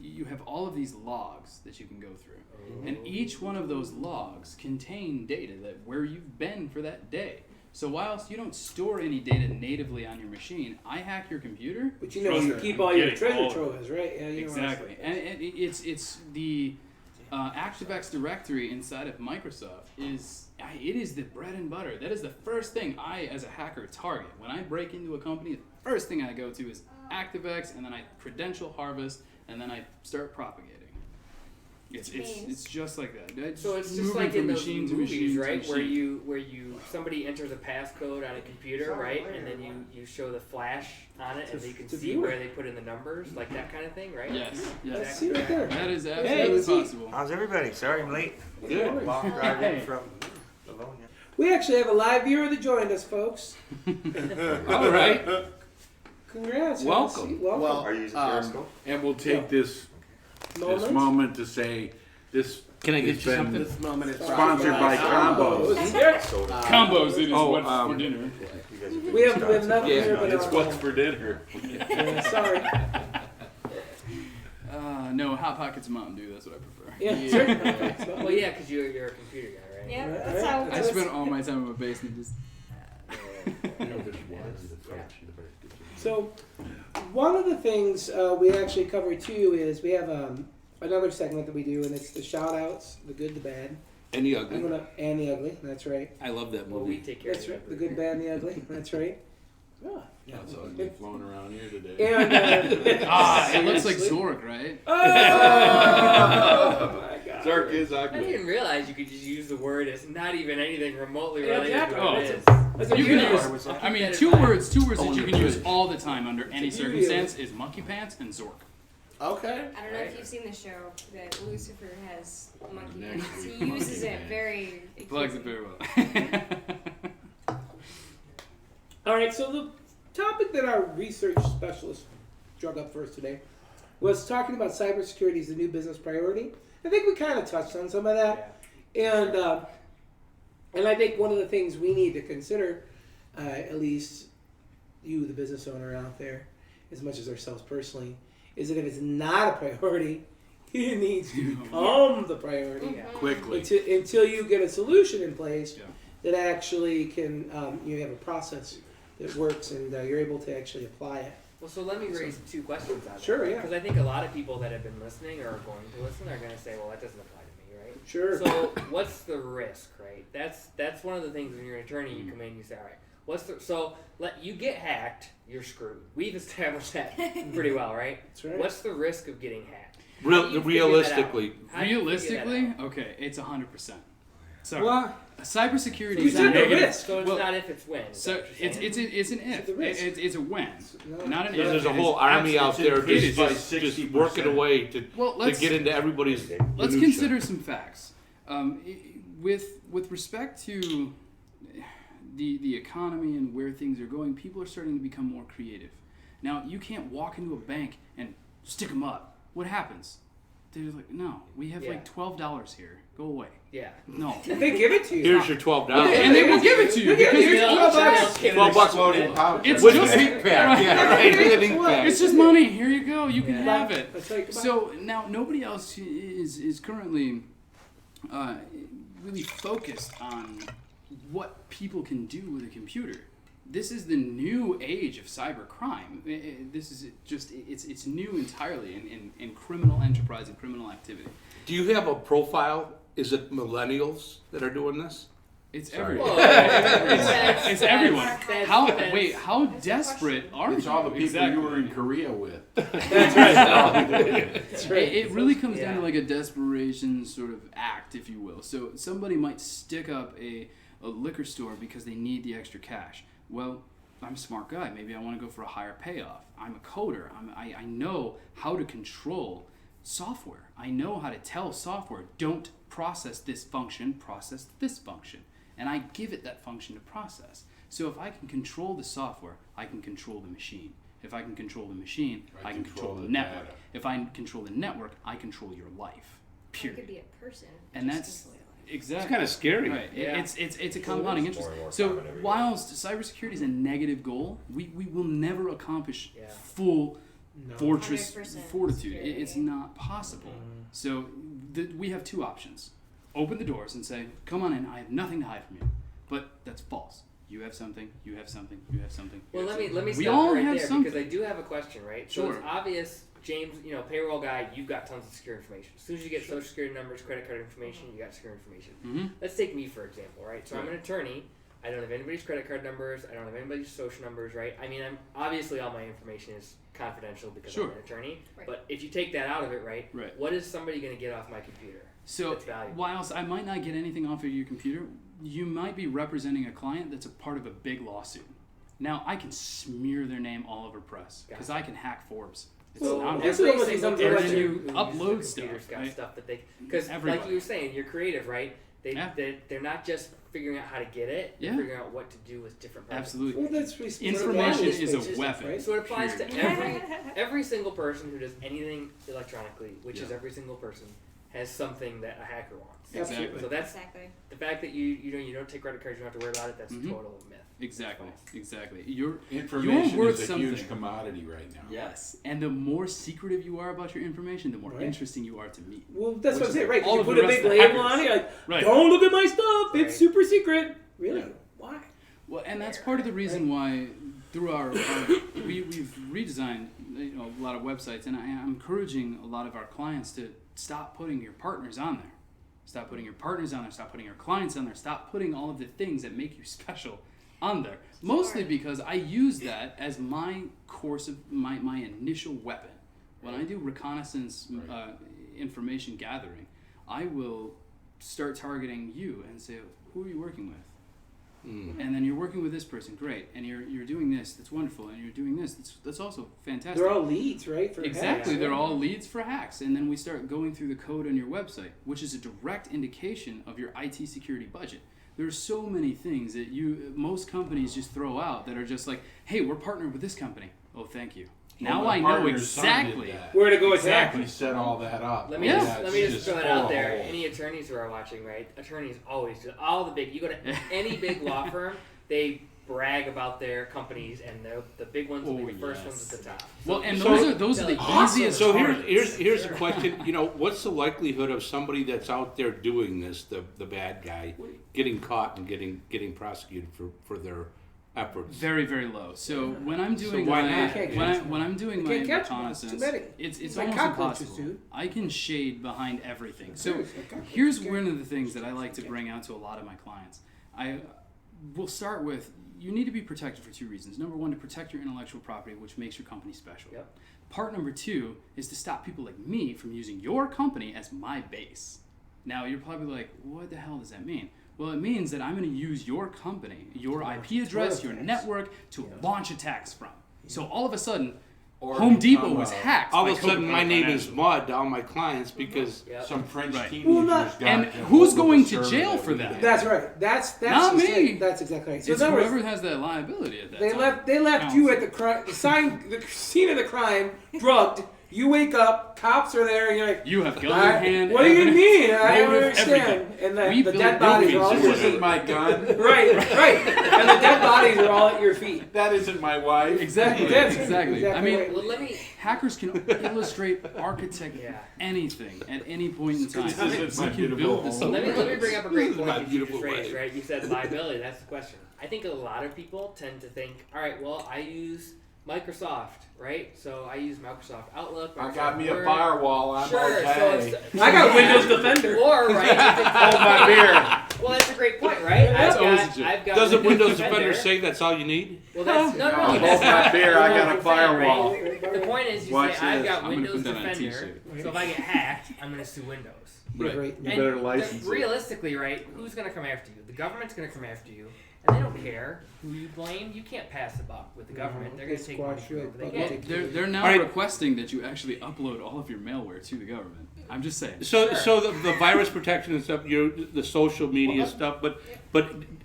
You have all of these logs that you can go through, and each one of those logs contain data that where you've been for that day. So whilst you don't store any data natively on your machine, I hack your computer. But you keep all your treasure troves, right? Yeah, exactly. And it's the ActiveX directory inside of Microsoft is the bread and butter. That is the first thing I, as a hacker, target. When I break into a company, the first thing I go to is ActiveX, and then I credential harvest, and then I start propagating. It's just like that. So it's just like in those movies, right? Where you somebody enters a passcode on a computer, right? And then you show the flash on it, and you can see where they put in the numbers, like that kind of thing, right? Yes. See right there. That is absolutely possible. How's everybody? Sorry I'm late. Good. Driving from Livonia. We actually have a live viewer that joined us, folks. All right. Congrats. Welcome. Well, Are you using Periscope? And we'll take this moment to say this. Can I get has you been something? this moment is Sponsored by Combos. Combos, it is what's for dinner. We have nothing here but It's what's for dinner. Yeah, sorry. No, Hot Pockets Mountain Dew. That's what I prefer. Yeah, sure. Well, yeah, because you're a computer guy, right? Yeah, that's how. I spent all my time in my basement just. So, one of the things we actually cover too is we have another segment that we do, and it's the shout outs, the good, the bad, And the ugly. and the ugly. That's right. I love that Well, movie. we take care That's of right. The good, bad, and the ugly. That's right. Yeah, it's ugly flowing around here today. And It looks like Zork, right? Oh my God. Zark is I ugly. didn't realize you could just use the word as not even anything remotely related exactly. to what it is. That's a You can beauty. use. I mean, two words that you can use all the time under any circumstance is monkey pants and Zork. Okay. I don't know if you've seen the show that Lucifer has monkey pants. He uses it very. Plugs it very well. All right, so the topic that our research specialist drug up first today was talking about cybersecurity as the new business priority. I think we kind of touched on some of that, and I think one of the things we need to consider, at least you, the business owner out there, as much as ourselves personally, is that if it's not a priority, it needs to become the priority Quickly. until you get a solution in place Yeah. that actually can you have a process that works and you're able to actually apply it. Well, so let me raise two questions on that. Sure, yeah. Because I think a lot of people that have been listening or are going to listen are going to say, well, that doesn't apply to me, right? Sure. So what's the risk, right? That's one of the things when you're an attorney, you come in and you say, all right, let you get hacked, you're screwed. We've established that pretty well, right? That's right. What's the risk of getting hacked? How do you figure Realistically. that out? How do you figure that Realistically, out? okay, it's 100%. Sorry. Well, Cybersecurity You is said the negative. risk. So it's Well, not if, it's when. is So that what you're it's saying? an if. the risk. It's a when, No. not an if. there's a It whole is army out there increased by just 60%. working away to Let's get into everybody's let's minutia. consider some facts. With respect to the economy and where things are going, people are starting to become more creative. Now, you can't walk into a bank and stick them up. What happens? They're like, no, we have like $12 here. Go away. Yeah. No. They give it to you. Here's your $12. And they will give it to you because Here's it's $12. $12 Loaded pouch. It's with just the ink pad. Yeah, right. With an ink pad. It's just money. Here you go. You can Yeah. have it. That's like, So now nobody else is currently really focused on what people can do with a computer. This is the new age of cybercrime. This is just it's new entirely in criminal enterprise and criminal activity. Do you have a profile? Is it millennials that are doing this? It's everyone. Whoa. It's everyone. That's- How that's- how desperate are It's you? all the people Exactly. you were in Korea with. that's right. That's right. It really comes down Yeah. to like a desperation sort of act, if you will. So somebody might stick up a liquor store because they need the extra cash. Well, I'm a smart guy. Maybe I want to go for a higher payoff. I'm a coder. I know how to control software. I know how to tell software, don't process this function, process this function. And I give it that function to process. So if I can control the software, I can control the machine. If I can control the machine, I can control the the network. data. If I control the network, I control your life. It Period. could be a person. And just that's control your life. exactly It's kind of scary. right. Yeah. It's a compounding It's interest. more and more So common every day. whilst cybersecurity is a negative goal, we will never accomplish Yeah. full No. fortress 100% fortitude. security. It's not possible. So we have two options: open the doors and say, "Come on in. I have nothing to hide from you." But that's false. You have something. You have something. You have something. Well, let me We stop all you right have there something. because I do have a question, right? So Sure. it's obvious, James, payroll guy, you've got tons of secure information. As soon as you get social security numbers, credit card information, you got secure information. Mm-hmm. Let's take me for example, right? So I'm Right. an attorney. I don't have anybody's credit card numbers. I don't have anybody's social numbers, right? I mean, I'm obviously all my information is confidential because Sure. I'm an attorney. Right. But if you take that out of it, right? Right. What is somebody going to get off my computer? So That's valuable. whilst I might not get anything off of your computer, you might be representing a client that's a part of a big lawsuit. Now I can smear their name all over press because Gotcha. I can hack Forbes. It's Well, not that's Every almost single something person like you who uses upload the stuff, computer's got right? stuff that they because like Everybody. you were saying, you're creative, right? Yeah. They're not just figuring out how to get it. They're Yeah. figuring out what to do with different parts. Absolutely. Well, that's Information is a systems, weapon. right? So it applies to Period. every single person who does anything electronically, which is Yeah. every single person has something that a hacker wants. Exactly. So that's Exactly. the fact that you don't take credit cards, you don't have to worry about it. That's Mhm. a total myth. Exactly. Exactly. You're Information worth is a something. huge commodity right now. yes, and the more secretive you are about your information, the more Right. interesting you are to meet. Well, that's Which what I'm is saying, right? 'Cause all you of put the a rest big of the label hackers. on it, you're like, Right. don't look at my stuff. Right. It's super secret. Really? Yeah. Why? Well, and that's part of the reason why, through our we've redesigned a lot of websites, and I'm encouraging a lot of our clients to stop putting your partners on there. Stop putting your partners on there. Stop putting your clients on there. Stop putting all of the things that make you special on there. Mostly because I use that as my course of my initial weapon. When I do reconnaissance information gathering, I will start targeting you and say, who are you working with? And then you're working with this person, great, and you're doing this, that's wonderful, and you're doing this, that's also fantastic. They're all leads, right? For Exactly, hacks, they're right? all leads for hacks, and then we start going through the code on your website, which is a direct indication of your IT security budget. There's so many things that most companies just throw out that are just like, hey, we're partnered with this company. Oh, thank you. Now My I know partner's son did exactly. that. Where to go attack. Exactly. He set all that up. Let me Yeah. just let me it's just throw it full out of there. holes. Any attorneys who are watching, right? Attorneys always do all the big. You go to any big law firm, they brag about their companies, and the big ones will be the first yes. ones at the top. Well, and So- those are the Awesome. easiest So targets. here's a question. What's the likelihood of somebody that's out there doing this, the bad guy, getting caught and getting prosecuted for their efforts? Very, very low. So when I'm doing why my not? Can't when, catch I, them. when I'm doing You my can't catch them. It's reconnaissance, too many. it's It's like almost cockroaches, impossible. dude. I can shade behind everything. So Seriously, cockroaches here's scare one of the things that I like to bring out to a lot of my clients. I will start with, you need to be protected for two reasons. Number one, to protect your intellectual property, which makes your company special. Yep. Part number two is to stop people like me from using your company as my base. Now, you're probably like, what the hell does that mean? Well, it means that I'm going to use your company, your IP address, your attacks. network to launch attacks from. So all of a sudden, Or Home Depot become was a- hacked. All by of a sudden, my Coca-Cola name is Financial. mud to all my clients because Yep. Some French Right. teenagers Well, not- got and a who's hold of going a to server jail that for we that? had. That's right. That's Not just me. it. That's exactly right. So It's in other words, whoever has that liability at that they time. left you at the crime, the scene of the crime, drugged. You wake up, cops are there, and you're like, You have gun in "I- hand. what do you evidence, mean? I don't motive, understand. everything. And We the build dead bodies are all at This your isn't feet. my gun. Right. And the dead bodies are all at your feet. That isn't my wife. Exactly. That's Exactly. I mean, right. Well, let me. hackers can illustrate, architect Yeah. anything at any point in time. This isn't my We can beautiful build this. home. Let me bring up a great This is point my that you just beautiful raised, wife. right? You said liability. That's the question. I think a lot of people tend to think, all right, well, I use Microsoft, right? So I use Microsoft Outlook. I Microsoft got me a Word. firewall. I'm Sure. okay. So it's, I got Windows Defender. Or right. you think, Hold my beer. well, that's a great point, right? That's always a joke. I've got doesn't Windows Defender. Defender say that's all you need? Well, that's no. Hold That's my not- beer. I that's got what a I'm saying, firewall. right? The point is, you Watch say I've this. got I'm gonna Windows put that on a Defender, t-shirt. so if I get hacked, I'm going to sue Windows. Right. Right. You better license it. Realistically, right? Who's going to come after you? The government's going to come after you, and They don't care who you blame. You can't pass the buck with the government. They're going to They take money squash from you whoever at they buck. get. They're now All right. requesting that you actually upload all of your malware to the government. I'm just saying. So the virus protection and stuff, the social media stuff, but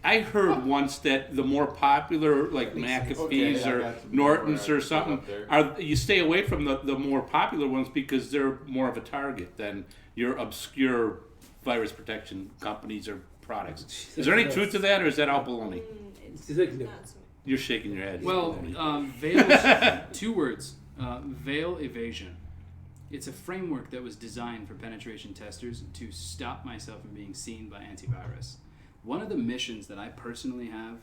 I heard once that the more popular like McAfee's Okay, I or got some Norton's more or something up there. are you stay away from the more popular ones because they're more of a target than your obscure virus protection companies or products. Is there any truth to that, or is that all baloney? It's It's like, no. not so You're shaking your head. Well, veil. 2 words. Veil evasion. It's a framework that was designed for penetration testers to stop myself from being seen by antivirus. One of the missions that I personally have,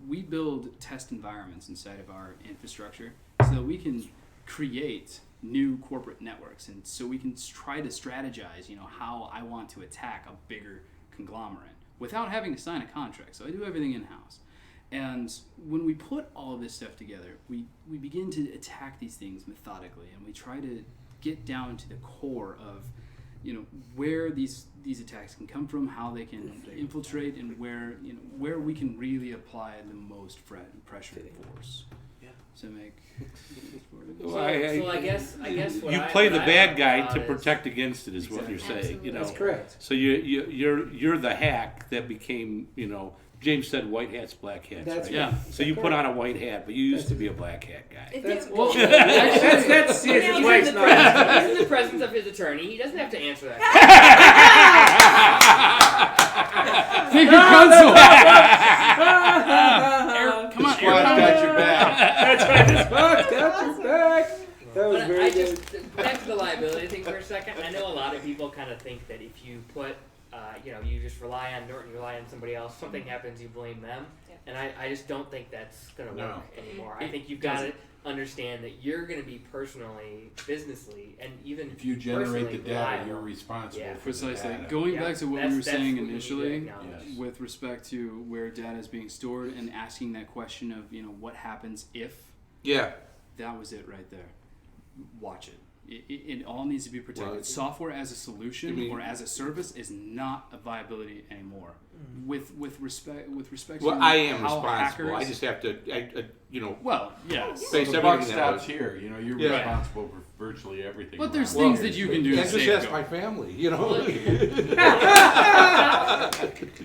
we build test environments inside of our infrastructure so that we can create new corporate networks, and so we can try to strategize, how I want to attack a bigger conglomerate without having to sign a contract. So I do everything in-house. And when we put all of this stuff together, we begin to attack these things methodically, and we try to get down to the core of where these attacks can come from, how they can infiltrate, and where we can really apply the most pressure and force to make. So I guess what you I, play what the I bad like guy about to is- protect against it, is what you're saying. Absolutely. That's correct. So you're the hack that became, James said white hats, black hats. That's right? Yeah. So you put on a white hat, but you used to be a black hat guy. If That's- it- Well, That's He's his in, wife's the not. presence, he's in the presence of his attorney. He doesn't have to answer that. Take your console. Come on, Squad's got your back. That's right. This box got your back. That was But very I good. just back to the liability thing for a second. I know a lot of people kind of think that if you put, you just rely on Norton, you rely on somebody else. Something happens, you blame them, Yeah. and I just don't think that's gonna No. work anymore. I think you've got to understand that you're gonna be personally, businessly, and even If you generate the personally data, reliable. you're responsible Yeah. for the Precisely. data. Going Yeah, back to what we that's- were that's saying what you need to initially, acknowledge. Yes. with respect to where data is being stored and asking that question of, what happens if, Yeah. that was it right there. Watch it. It all needs to be protected. Well, Software as a solution I mean- or as a service is not a viability anymore. With respect Well, to I am how responsible. hackers, I just have to, well, yes. So Face the buck everything that stops was- here. You're Yeah. responsible for virtually everything. But there's around things here. that you can do to That's just ask safeguard. my family,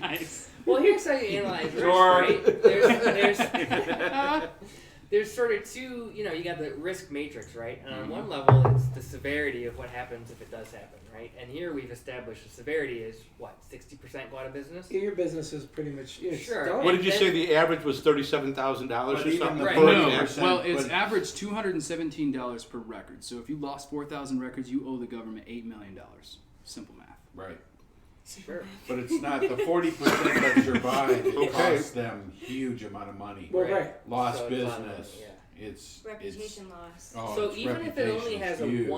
Nice. Well, here's how you analyze risk, George. right? There's sort of two, you got the risk matrix, right? And on one level, it's the severity of what happens if it does happen, right? And here we've established the severity is, 60% go out of business? Your business is pretty much Sure. done. What did you say the average was $37,000 But or even something? the Right. for No, example? well, it's but- average $217 per record. So if you lost 4,000 records, you owe the government $8 million. Simple math. Right. Sure. But it's not the 40% that survive. It Okay. costs them huge amount of money. Well, right. Lost So it's a lot of business. money, It's reputation loss. Oh, So its even if it only reputation's has huge.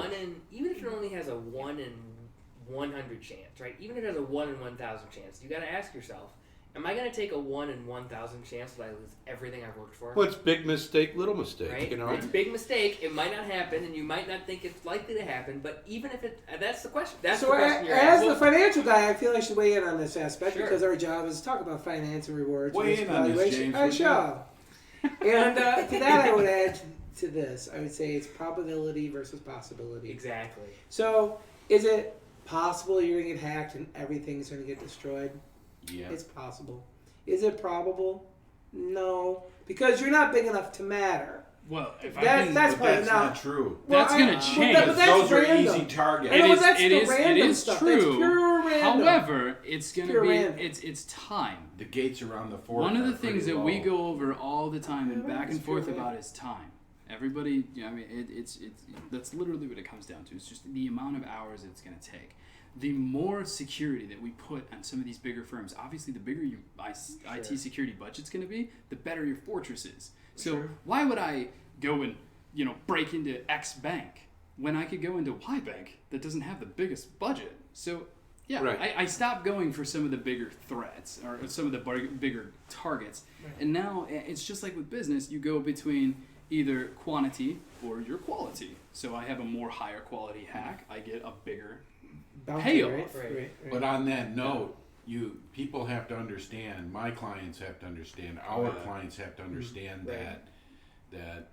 even if it only has a 1 in 100 chance, right? Even if it has a 1 in 1,000 chance, you got to ask yourself, am I going to take a 1 in 1,000 chance that I lose everything I've worked for? Well, it's big mistake, little mistake, Right? It's a big mistake. It might not happen, and you might not think it's likely to happen. But even if that's the question. That's So the question you're as asking. the financial guy, I feel I should weigh in on this aspect Sure. because our job is to talk about finance and rewards. Weigh risk in on this, valuation. James, I would you? shall. And to that, I would add to this. I would say it's probability versus possibility. Exactly. So, is it possible you're going to get hacked and everything's going to get destroyed? Yeah. It's possible. Is it probable? No, because you're not big enough to matter. Well, if That's- I can, that's But probably that's not- not true. That's Well, gonna I- change. But that's Those are random. easy targets. I know, It but is- that's it the is- it random is stuff. true. That's pure random. however, it's gonna Pure be random. it's time. The gates around the fort. One of are the things pretty that we low. go over all the time and back and It's forth true, about is time. Everybody, it's that's literally what it comes down to. It's just the amount of hours it's going to take. The more security that we put on some of these bigger firms, obviously the bigger your IT security budget's going to be, the better your fortress is. So why would I go and break into X bank when I could go into Y bank that doesn't have the biggest budget? So yeah, Right. I stopped going for some of the bigger threats or some of the bigger targets, and now it's just like with business. You go between either quantity or your quality. So I have a more higher quality hack, I get a bigger Bounty, payoff. right? Right. But on that note, people have to understand. My clients have to understand. Our clients have to understand Right. that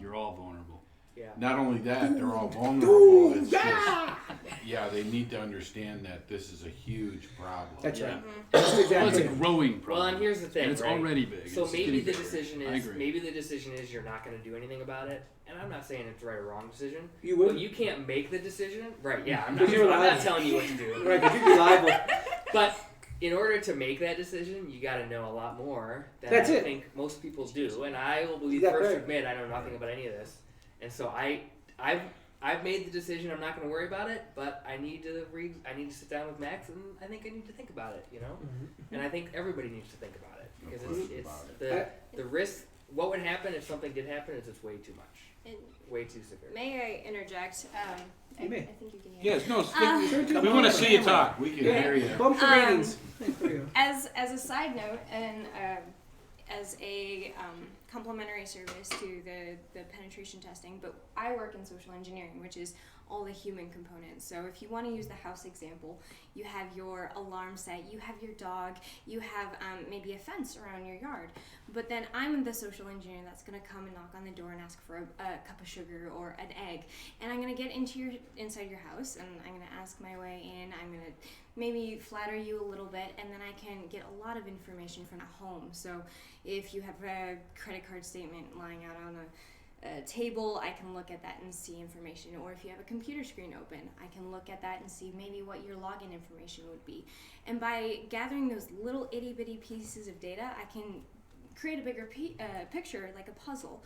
You're all vulnerable. Yeah. not only that they're all vulnerable. It's just, they need to understand that this is a huge problem. That's Yeah. right. That's Well, exactly it's a right. growing problem. Well, and here's the thing, and it's right? already big. So It's maybe getting the bigger. decision I is agree. you're not going to do anything about it. And I'm not saying it's right or wrong decision. You But would. you can't make the decision. Right, yeah. I'm Because you're not liable. telling you what to do. Right, because you'd be liable. But in order to make that decision, you got to know a lot more than That's I it. think most people do. And I will be Yeah, the first to right. admit I know nothing about any of this. And so I've made the decision. I'm not going to worry about it, but I need to sit down with Max, and I think I need to think about it. You know, and I think everybody needs to think about it because it's the risk. What would happen if something did happen is it's way too much, And way too severe. may I interject? You may. I think you can hear. Yes, no, Sure, we want to see you talk. We can Yeah. hear you. Bump the ratings. There you go. As a side note, and as a complementary service to the penetration testing, but I work in social engineering, which is all the human components. So if you want to use the house example, you have your alarm set, you have your dog, you have maybe a fence around your yard. But then I'm the social engineer that's going to come and knock on the door and ask for a cup of sugar or an egg. And I'm going to get inside your house, and I'm going to ask my way in. I'm going to maybe flatter you a little bit, and then I can get a lot of information from at home. So if you have a credit card statement lying out on a table, I can look at that and see information. Or if you have a computer screen open, I can look at that and see maybe what your login information would be. And by gathering those little itty bitty pieces of data, I can create a bigger picture, like a puzzle.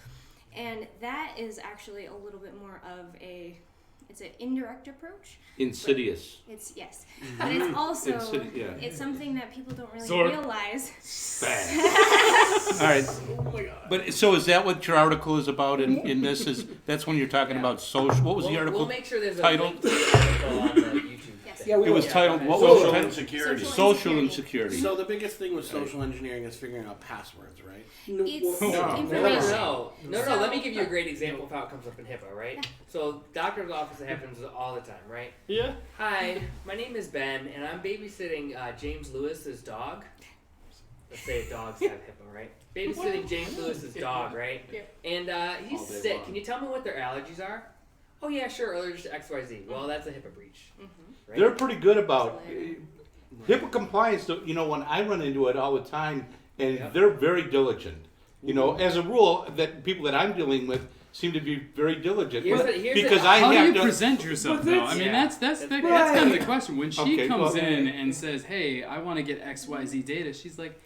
And that is actually a little bit more of it's an indirect approach. Insidious. It's yes, but it's also Yeah. it's something that people don't really Zork. realize. All right. But so is that what your article is about in this? That's when you're talking about social? What was the article? We'll make sure there's a titled? link to the article on the YouTube. Yes. Yeah, we It was will. titled, what was Social the title? insecurity. Social insecurity. So the biggest thing with social engineering is figuring out passwords, right? It's No, information. no. So- Let me give you a great example of how it comes up in HIPAA, right? So, doctor's office, it happens all the time, right? Yeah. Hi, my name is Ben, and I'm babysitting James Lewis's dog. Let's say dogs have HIPAA, right? Babysitting James Lewis's dog, right? And he's All day sick. long. Can you tell me what their allergies are? Oh yeah, sure, allergies to XYZ. Well, that's a HIPAA breach. Right? They're pretty good about Right. HIPAA compliance. You know, when I run into it all the time, and Yep. they're very diligent. You know, as a rule, that people that I'm dealing with seem to be very diligent. Here's But- the- here's because the- I How do have you to. present yourself, But though? that's- I mean, Yeah. that's kind Right. of the question. When she Okay, comes well- in and says, "Hey, I want to get XYZ data," she's like,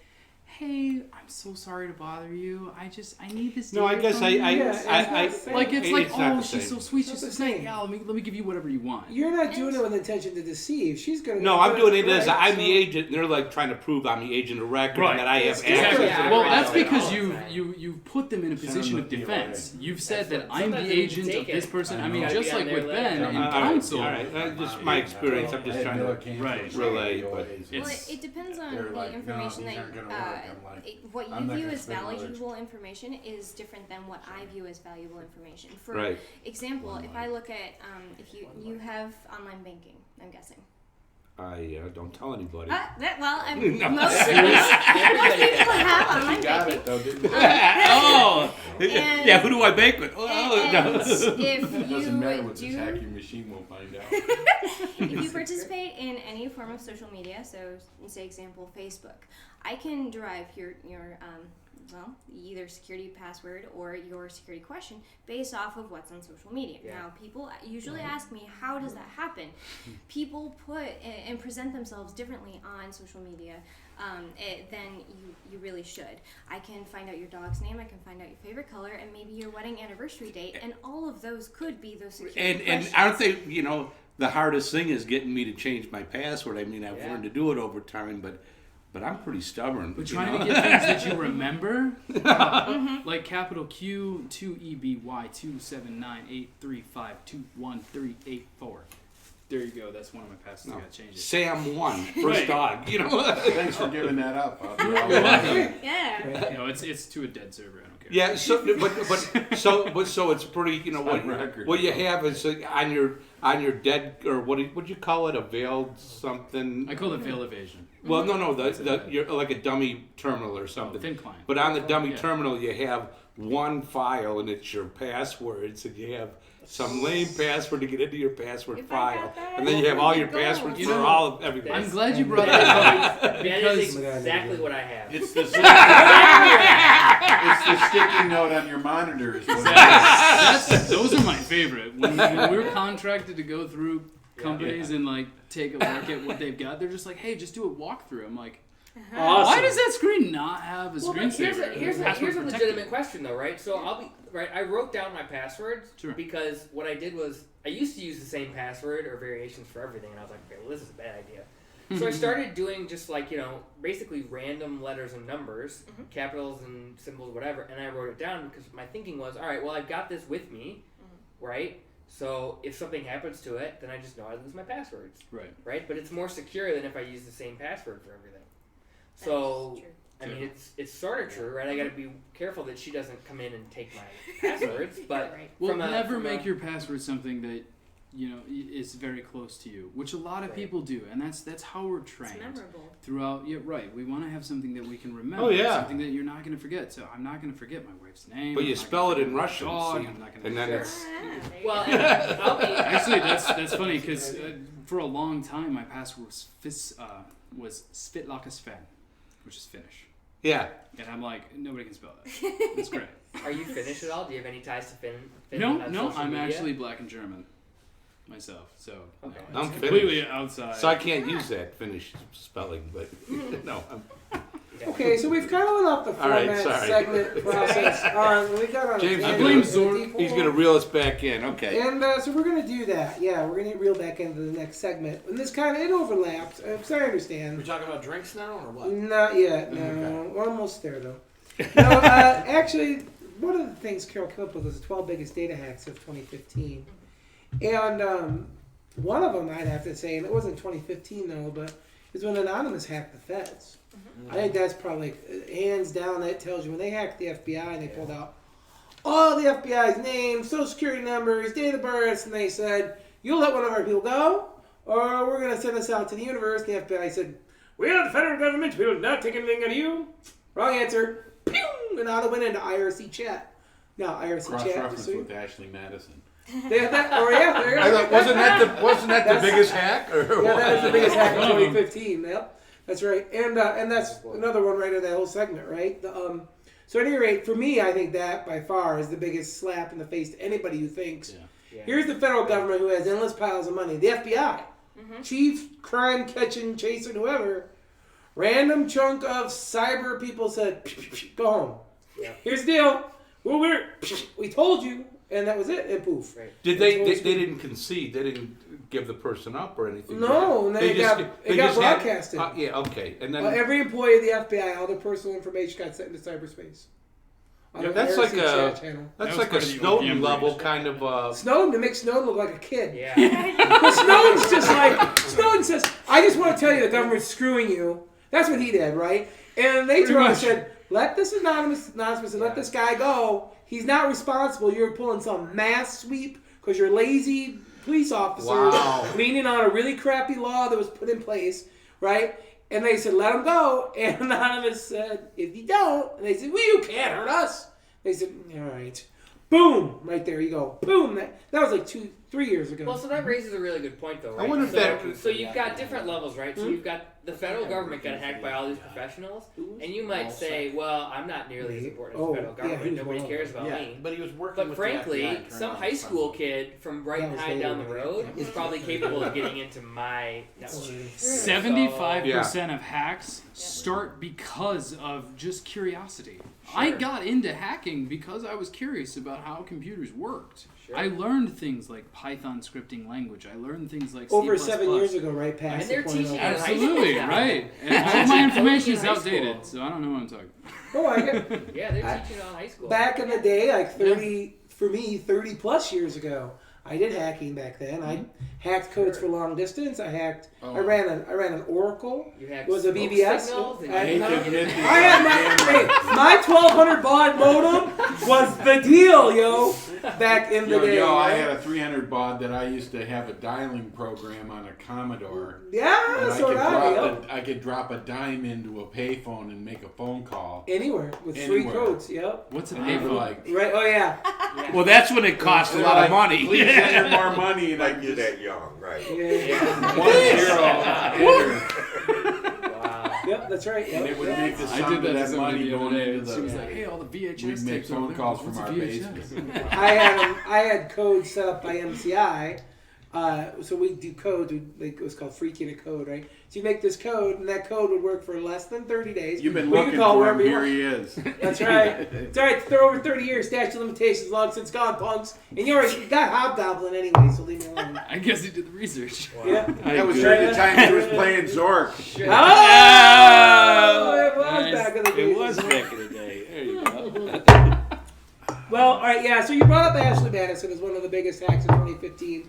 "Hey, I'm so sorry to bother you. I need this data." No, I guess from I, you." I, Yeah, it's I, not I, the same. Like it's like, not oh, the she's same. so sweet. It's She's not so the nice. same. Yeah, let me give you whatever you want. You're not doing it with intention to deceive. She's gonna. No, I'm doing it as right, I'm so- the agent, and they're like trying to prove I'm the agent of record Right. and that I have Exactly. access Yeah, to the Well, right. that's Right. because All the you time. you put them in a position of them the defense. PLA. You've said that That's I'm sometimes the they need to agent of take this it. person. I I mean, know. just Gotta like be on with their Ben level. in all right, council. all right. Just my experience. I'm just trying to. Right. relay, but Well, It's- it depends on They're the like, no, information these that aren't gonna work. I'm like, what I'm you not view gonna as spend all this- valuable information is different than what I view as valuable information. For Right. example, if I look at if you have online banking, I'm guessing. I don't tell anybody. Most people have online You got banking. it though, didn't you? Oh, And- yeah. Who do I bank with? Oh, And no. if It doesn't matter what you this do, hacking machine will find out. if you participate in any form of social media, so say example Facebook, I can derive your either security password or your security question based off of what's on social media. Yeah. Now, people usually ask me, how does that happen? People put and present themselves differently on social media than you really should. I can find out your dog's name, I can find out your favorite color, and maybe your wedding anniversary date, and all of those could be those security And questions. aren't they? You know, the hardest thing is getting me to change my password. I mean, I've Yeah. learned to do it over time, but I'm pretty stubborn. But you trying know? to get things that you remember, like capital Q 2EBY 27983521384. There you go. That's one of my passes. I gotta change it. Sam won first Right. dog. You know. Thanks for giving that up. I'll be all You're right. welcome. Yeah. You know, it's to a dead server. I don't care. care. Yeah, so so it's pretty. You know what you have is on your dead, or what'd you call it, a veiled something? I call it veil evasion. Well, no, you're like a dummy terminal or something. Thin client. But on the dummy terminal, you have one file, and it's your passwords, and you have some lame password to get into your password file, and then you have all your passwords for all of everything. I'm glad you brought that up. That is exactly what I have. It's the sticky note on your monitor. Those are my favorite. When we're contracted to go through companies and like take a look at what they've got, they're just like, hey, just do a walkthrough. I'm like, Awesome. why does that screen not have a screensaver? Here's a legitimate question though, right? So I wrote down my passwords because what I did was I used to use the same password or variations for everything, and I was like, okay, well, this is a bad idea. So I started doing just like, basically random letters and numbers, capitals and symbols, whatever, and I wrote it down because my thinking was, all right, well, I've got this with me, right? So if something happens to it, then I just know I lose my passwords. Right? But it's more secure than if I use the same password for everything. So, I mean, it's sort of true, right? I got to be careful that she doesn't come in and take my passwords, but never make your password something that is very close to you, which a lot of people do, and that's how we're trained. It's memorable. Throughout. Yeah, right. We want to have something that we can remember. Oh yeah. Something that you're not going to forget. So I'm not going to forget my wife's name. But you spell it in Russian, and then it's. Well, I'll be actually that's funny because for a long time my password was Svitlaka Sven, which is Finnish. Yeah. And I'm like, nobody can spell that. That's great. Are you Finnish at all? Do you have any ties to Finland? No, I'm actually black and German myself, so okay. I'm completely Finnish. outside. So I can't use that Finnish spelling, but no. Okay, so we've kind of went off the format segment process. We got on James, I blame Zorn. He's going to reel us back in. Okay. And so we're going to do that. Yeah, we're going to reel back into the next segment. And this it overlaps. So I understand. We're talking about drinks now, or what? Not yet. No, we're almost there though. No, actually, one of the things Carol came up with was the 12 biggest data hacks of 2015. And one of them, I'd have to say, and it wasn't 2015 though, but is when Anonymous hacked the feds. I think that's probably, hands down, that tells you when they hacked the FBI and they pulled out all the FBI's names, social security numbers, date of births, and they said, you'll let one of our people go, or we're going to send us out to the universe. And the FBI said, we are the federal government, we will not take anything out of you. Wrong answer. Pew! And out it went into IRC chat. Now, IRC chat. Cross-reference with Ashley Madison. They had that, or yeah, there you go. Wasn't that the biggest hack? Or yeah, that was the biggest hack in 2015. Yep, that's right. And that's another one right in that whole segment, right? So at any rate, for me, I think that by far is the biggest slap in the face to anybody who thinks, here's the federal government who has endless piles of money. The FBI, chief crime catching, chasing, whoever, random chunk of cyber people said, go home. Yeah. Here's the deal. Well, we told you. And that was it, and poof. Right. Did they didn't concede? They didn't give the person up or anything? No, and then it got broadcasted. Yeah, okay. And then every employee of the FBI, all their personal information got sent into cyberspace. Yeah, that's like a Snowden level kind of. Snowden, to make Snowden look like a kid. Yeah. But Snowden's just like, Snowden says, I just want to tell you the government's screwing you. That's what he did, right? And they turned around and said, let this anonymous and let this guy go. He's not responsible. You're pulling some mass sweep because you're lazy police officers leaning on a really crappy law that was put in place, right? And they said, let him go. And Anonymous said, if you don't, and they said, well, you can't hurt us. They said, all right. Boom! Right there you go. Boom! That was like 2-3 years ago. Well, so that raises a really good point, though, right? I wonder if so you've got different levels, right? So you've got the federal government got hacked by all these professionals, and you might say, well, I'm not nearly as important as the federal government. Nobody cares about me. But he was working But frankly, some high school kid from Brighton High down the road is probably capable of getting into my network. 75% of hacks start because of just curiosity. Sure. I got into hacking because I was curious about how computers worked. Sure. I learned things like Python scripting language. I learned things like over C++. 7 years ago, right past. And they're teaching absolutely right. And all my information is outdated, so I don't know what I'm talking about. Oh, I get. Yeah, they're teaching on high school. Back in the day, like 30 for me, 30 plus years ago, I did hacking back then. I hacked codes for long distance. I hacked. Oh. I ran an Oracle. You hacked It was a smoke BBS. signals and I you hate to admit I had my 1200 baud modem was the deal, yo. Back in the day. I right? had a 300 baud that I used to have a dialing program on a Commodore. Yeah, And so did I. I could drop a dime into a payphone and make a phone call. Anywhere with free Anywhere. codes. Yep. What's a And they were payphone? like, Right. Oh yeah. Yeah. Well, that's when it costs a they're lot like, of money. Please enter more money, and I Like you're just that young, right? Yeah. 1 0 enter. Wow. Yep. That's right. Yep. And it would Yep. make the I sound did that of to that somebody money the other going day. into She was the. like, "Hey, all the VHS We'd make tapes over phone there. calls What's from a our VHS?" basement. I had codes set up by MCI. So we do code. It was called free key to code, right? So you make this code, and that code would work for less than 30 days. You've been We could looking call for wherever him. you Here want. he is. That's right. It's all right. Throw over 30 years. Statute of limitations long since gone, punks. And you already got Hobgoblin anyway, so leave me alone. I guess he did the research. Yeah. That was during the time he was playing Zork. Sure. Oh, it was Nice. back in the day. It was back in the day. There you go. Well, all right, yeah. So you brought up Ashley Madison as one of the biggest hacks in 2015,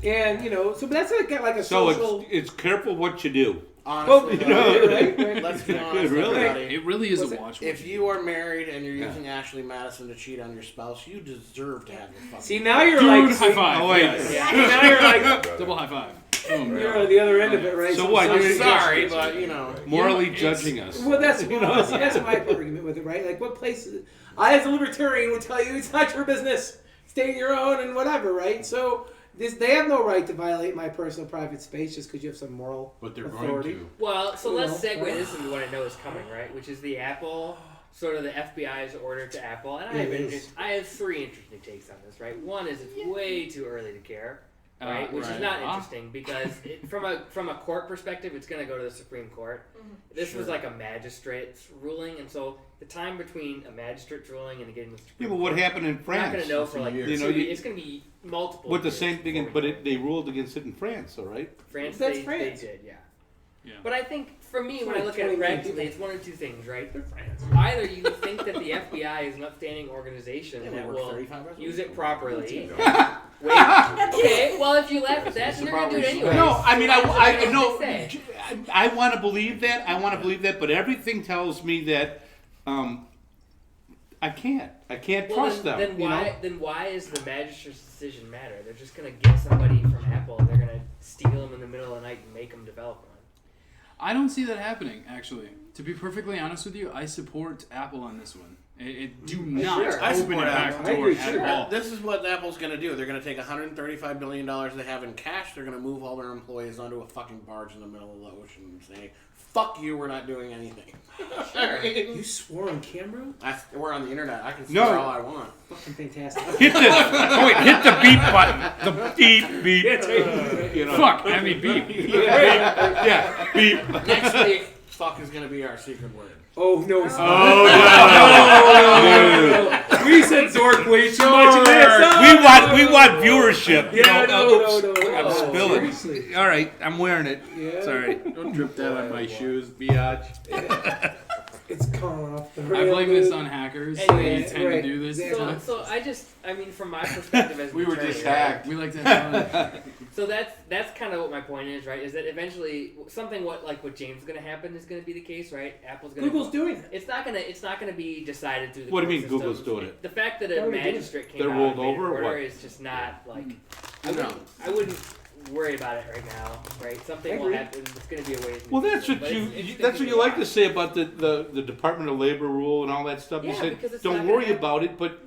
and so but that's like a So social. it's careful what you do. Honestly, Well, though, right. let's be honest, Really? everybody. It really is Was a it- watch. If you are married and you're using Ashley Madison to cheat on your spouse, you deserve to have your fucking. See, now you're Dude, like, high five. Oh, wait. Yes. now you're like, Double high five. Boom. you're on the other end of it, right? So what, I'm you're- sorry, but you know. Morally it's- judging us. Well, that's my argument with it, right? Like, what place? I, as a libertarian, would tell you it's not your business. Stay in your own and whatever, right? So they have no right to violate my personal private space just because you have some moral But they're authority. going to. Well, so You let's know, segue right? this into what I know is coming, right? Which is the Apple, sort of the FBI's order to Apple. And I have three interesting takes on this, right? One is it's way too early to care, right? Which is right. not interesting because from a court perspective, it's going to go to the Supreme Court. This was like a magistrate's ruling, and so the time between a magistrate's ruling and getting the Yeah, Supreme but what Court, happened in we're not France? going to know for like You know, it's going to be multiple. With the years same thing, before we know. they ruled against it in France, all right? France, That's they France. did, yeah. Yeah. But I think for me, when I like look at it 20 million practically, people. it's one of two things, right? Either you think that the FBI is an upstanding organization Yeah, that we work will 35 hours a use week. it properly. Wait, okay. Well, if you laugh at that, then they're gonna do it anyway. No, I mean, That's what I they know. say. I want to believe that. I want to believe that, but everything tells me that I can't. I can't Well, trust then, them. then why is the magistrate's decision matter? They're just gonna get somebody from Apple. They're gonna steal them in the middle of the night and make them develop one. I don't see that happening, actually. To be perfectly honest with you, I support Apple on this one. Do not Sure. I open support it back Apple. I door agree, at sure. all. This is what Apple's going to do. They're going to take $135 billion they have in cash. They're going to move all their employees onto a fucking barge in the middle of the ocean and say, "Fuck you, we're not doing anything." You swore on camera? We're on the internet. I can No. swear all I want. Fucking fantastic. Hit the beep button. The beep beep. You know. Fuck, I mean beep. Yeah, beep. Next week, fuck is going to be our secret word. Oh no! Oh no! We said Zork way too much of this. We want viewership. you Yeah, know. no. I'm Oh, spilling. seriously. All right, I'm wearing it. Yeah. Sorry. Don't drip that on my shoes, biatch. It's calling off the I rail, blame this dude. on hackers. Anyway, They tend right, to do this. exactly. So I mean, from my perspective as We were an just attorney, right? hacked. We like to have fun. So that's kind of what my point is, right? Is that eventually something what James is going to happen is going to be the case, right? Apple's going to Google's doing it. It's not gonna be decided through the What do you court mean system. Google's doing it? The fact that They're a already doing it. magistrate came They're out rolled and made an over or order what? is just not like No. I wouldn't worry about it right now, right? Something I will agree. happen. It's going to be a ways. Well, that's what But you. it's That's gonna what be you like a to say about the Department of Labor rule and all that stuff. Yeah, you said, because it's don't not worry gonna about it, but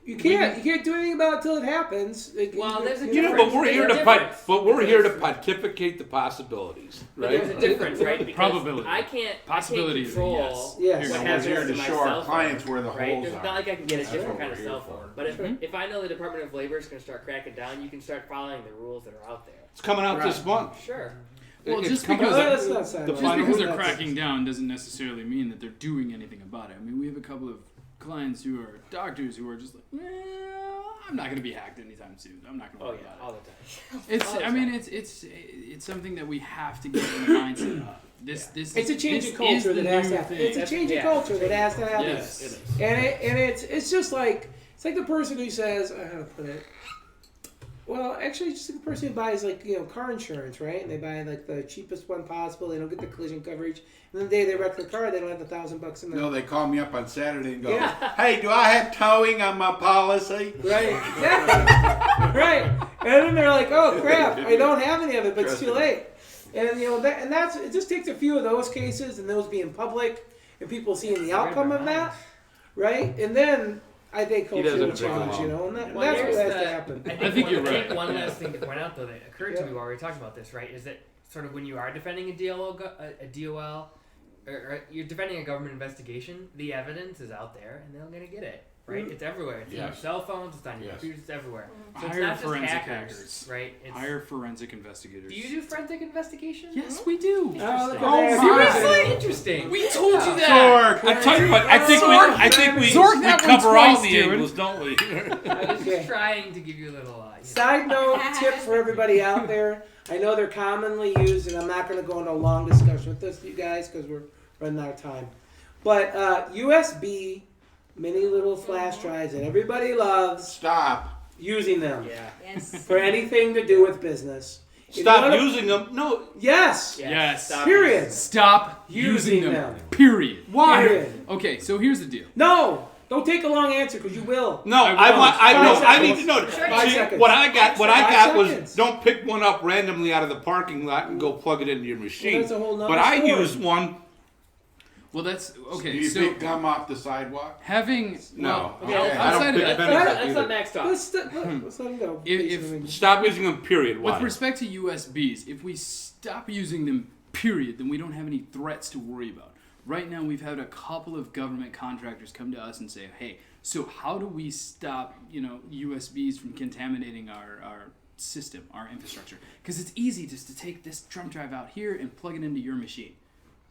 You can't do anything about it until it happens. Well, there's a but we're There's here a to difference. here to pontificate the possibilities, But right? there's a difference, right? Because Probability. I can't Possibility is a control yes. what Yes. happens We're here to my show our cell phone, clients where the right? holes It's are. not like I can get a That's different what kind of we're cell here phone. for. But if I know the Department of Labor is going to start cracking down, you can start following the rules that are out there. It's coming out this month. Sure. Well, It's just coming because out- That's not sad. the Just final because they're That's- cracking down doesn't necessarily mean that they're doing anything about it. I mean, we have a couple of clients who are doctors who are just like, I'm not going to be hacked anytime soon. I'm not going to Oh worry yeah, about all the time. it. It's. all the I mean, time. it's something that we have to get in the mindset of. This. It's a change this of culture is the that has to new happen. thing. It's a change of Yeah. culture that has to happen. Yes. It is. And it's just like it's like the person who says, how to put it. Well, actually, just the person who buys car insurance, right? And they buy like the cheapest one possible. They don't get the collision coverage, and then the day they wreck their car, they don't have $1,000 in the. No, they call me up on Saturday and go, Yeah. "Hey, do I have towing on my policy?" Right, exactly. Right, and then they're like, "Oh crap, I don't have any of it," but it's too late. And that's it. Just takes a few of those cases, and those being public, and people seeing the outcome of that, right? And then I think culture will doesn't bring change, along. and Well, that's what here's has the- to happen. I think you're right. One last thing to point out, though, that occurred to Yeah. me while we were talking about this, right, is that sort of when you are defending a DOL, or you're defending a government investigation, the evidence is out there, and they're going to get it, right? It's everywhere. It's on your Yes. cell phones, it's on your Yes. computers, it's everywhere. So it's Hire not just forensic hackers, hackers. right? It's, Hire forensic investigators. do you do forensic investigation? Yes, we do. Oh, look at Interesting. that. Seriously? Interesting. We told you that. Zork. I tell you what, I think we Zork that one cover all twice, the dude. angles, don't we? I was Okay. just trying to give you a little. Side note tip for everybody out there. I know they're commonly used, and I'm not going to go into a long discussion with this, you guys, because we're running out of time. But USB mini little flash drives that everybody loves, Stop. using them Yeah. Yes. for anything to do with business. If you Stop wanna- using them. No. Yes. Yes. Stop Period. Stop Using using them. them. Period. Why? Period. Okay, so here's the deal. No. Don't take a long answer because you will. No, I I won't. want. I know. 5 I need to seconds. know. 5 See, seconds. what I got 5 was seconds. don't pick one up randomly out of the parking lot and go plug it into your machine. that's a whole nother but I story. use one. Well, that's Do okay. you So pick gum off the sidewalk? having No. Okay, Okay. I don't outside of pick that, benefit Let's either. let Max talk. Let's let him go. If- Stop using them. Period. Why? with respect to USBs, if we stop using them, period, then we don't have any threats to worry about. Right now, we've had a couple of government contractors come to us and say, "Hey, so how do we stop, USBs from contaminating our system, our infrastructure? Because it's easy just to take this drum drive out here and plug it into your machine.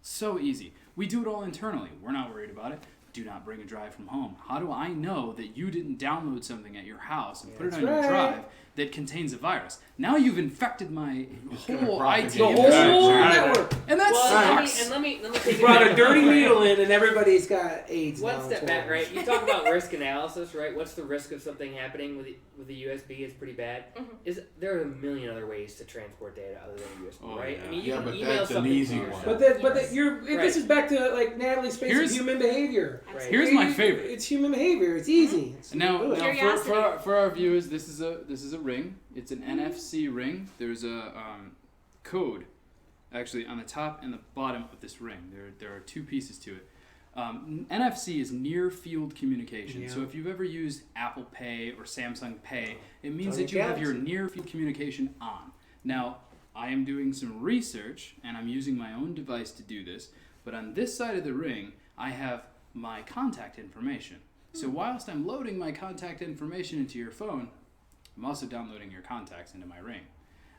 So easy. We do it all internally. We're not worried about it. Do not bring a drive from home. How do I know that you didn't download something at your house and put it on That's your right. drive that contains a virus? Now you've infected my gonna whole propagate IT The whole Exactly. network. and that Well, sucks. let me take Brought a step dirty back, right? needle in, and everybody's got AIDS One now. step back, right? You talk about risk analysis, right? What's the risk of something happening with the USB? Is pretty bad. Is there are a million other ways to transport data other than USB, Oh, right? yeah. I mean, you Yeah, can but email that's an something easy to one. yourself. This Right. is back to like Natalie's face of Here's- human behavior. Right. Here's my favorite. It's human behavior. It's easy. It's Now, do it. Curiosity. for our viewers, this is a ring. It's an NFC ring. There's a code, actually, on the top and the bottom of this ring. There are two pieces to it. NFC is near field communication. Yeah. So if you've ever used Apple Pay or Samsung Pay, it means on that your you have your galaxy. near field communication on. Now, I am doing some research and I'm using my own device to do this, but on this side of the ring, I have my contact information. So whilst I'm loading my contact information into your phone, I'm also downloading your contacts into my ring.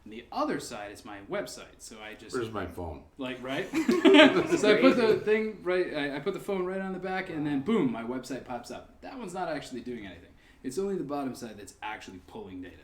And the other side is my website. So I just Where's my phone? right. So I put the thing right. I put the phone right on the back, and then boom, my website pops up. That one's not actually doing anything. It's only the bottom side that's actually pulling data.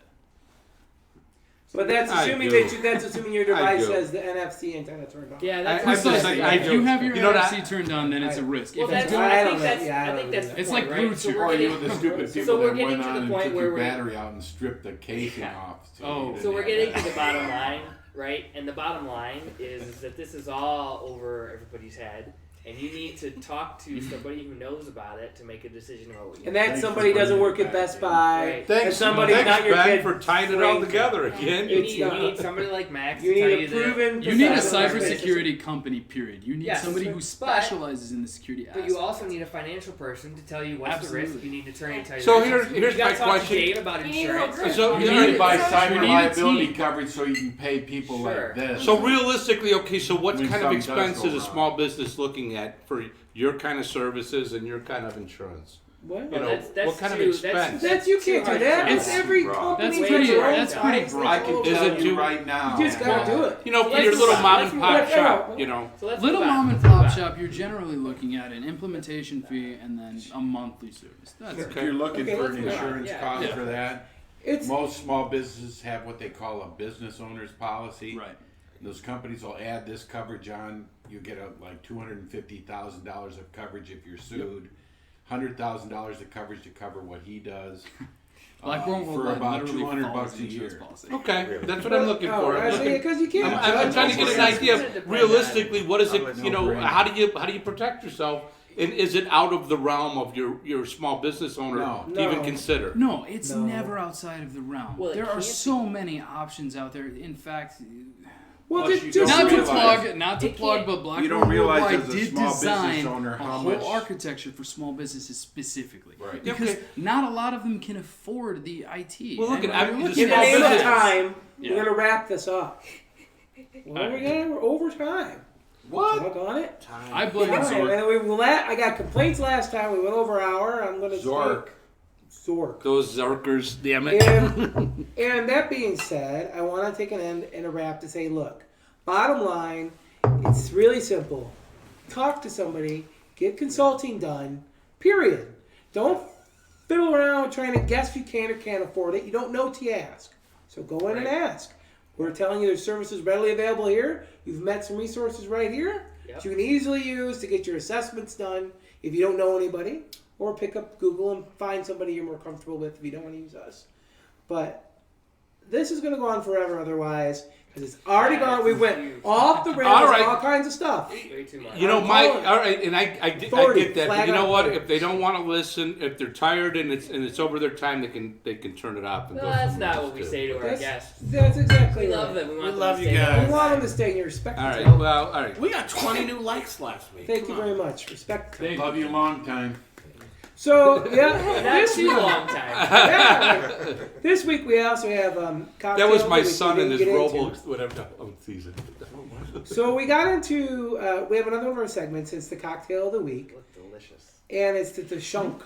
But that's I assuming do. that's assuming your I device do. has the NFC antenna turned on. Yeah, that's I'm just Precisely. like, If you have your you know NFC that- turned on, then it's a risk. Well, If that's, you I I don't think know. that's, Yeah, I I don't think that's know. the It's point, like right? So Bluetooth. we're Or you getting, were the stupid people So we're that getting went to on the and point took where your we're- battery out and stripped the casing off. So Oh. you didn't so we're have getting that. to the bottom line, right? And the bottom line is that this is all over everybody's head, and you need to talk to somebody who knows about it to make a decision about what you And that Thanks somebody for doesn't bringing work it at back, Best man. Buy. Right. And Thanks, somebody's thanks, not your Ben, kid. for tying it all Right. together again. You need somebody like Max You to tell need you a that. proven. You need a professional cybersecurity company, period. You need Yes, somebody who but- specializes in the security But aspect. you also need a financial person to tell you what's Absolutely. the risk. You need an attorney to tell you. So the risk. here's you gotta my talk question. to Dave about You need a whole insurance. group. So You you need to buy you cyber need a liability team. coverage so you can pay people Sure. like this. So realistically, okay, so what When kind of something does expense go is a wrong. small business looking at for your kind of services and your kind of insurance? What? You know, that's what kind of too- expense? That's you can't do that. It's It's every broad. company. That's has pretty- their own that's pretty size. broad. I can Is tell it you too- right now. You just gotta do it. You know, So for let's your move little on. mom Let's and move pop on. shop, you know. So let's Little move on. mom and Let's move pop on. shop, you're generally looking at an implementation fee and then a monthly service. That's If it. you're looking Okay, for let's an move on. insurance Yeah. cost Yeah. for that, It's most small businesses have what they call a business owner's policy. Right. Those companies will add this coverage on. You get like $250,000 of coverage if you're sued, $100,000 of coverage to cover what he does. Blackbourne will for about literally $200 follow a the insurance year. policy. Okay, that's what I'm looking for. I'm looking- Because you can't. I'm trying to get an It's idea gonna of depend realistically what is it. on- You know, No-brainer. how do you protect yourself? And is it out of the realm of your small business owner No. to even No. consider? No, it's No. never outside of the realm. Well, it there are can't so many options out there. In fact, Well, Plus, just, you just don't not to realize- plug, not to it plug, can't- but Blackbourne You don't realize Worldwide as a did small business design owner a how whole much- architecture for small businesses specifically. Right. Because Okay. not a lot of them can afford the IT. Well, look And at- we're I'm looking in the small name of business. time, Yeah. we're gonna wrap this up. Well, we're over time. What? Talk on it. Time. I blame Time. Zork. And I got complaints last time. We went over an hour. I'm gonna Zork. Zork. Those Zarkers, damn it. And that being said, I want to take an end and a wrap to say, look, bottom line, it's really simple. Talk to somebody, get consulting done, period. Don't fiddle around trying to guess if you can or can't afford it. You don't know till you ask. So go in and ask. We're telling you there's services readily available here. You've met some resources right here that you can easily use to get your assessments done if you don't know anybody. Or pick up Google and find somebody you're more comfortable with if you don't want to use us. But this is going to go on forever otherwise because it's already gone. We went off the rails All on right. all kinds of stuff. Way too much. You know, I'm my calling it. all right, and I get Authority, that. But flag you know on what? authority. If they don't want to listen, if they're tired and it's over their time, they can turn it off. And No, go that's somewhere not else what we too. say to our That's, guests. that's exactly We right. love them. We want them love to you stay guys. We there. want them to stay in your respect. All right. time. Well, all right. We got 20 new likes last week. Thank Come you on. very much. Respect. time. Love you long time. So yeah, Not this too week, long time. yeah, this week we also have cocktails. That was my which we son and didn't his get robo into. whatever season. So we got into we have another one of our segments. It's the cocktail of the week, Look delicious. and it's the shunk,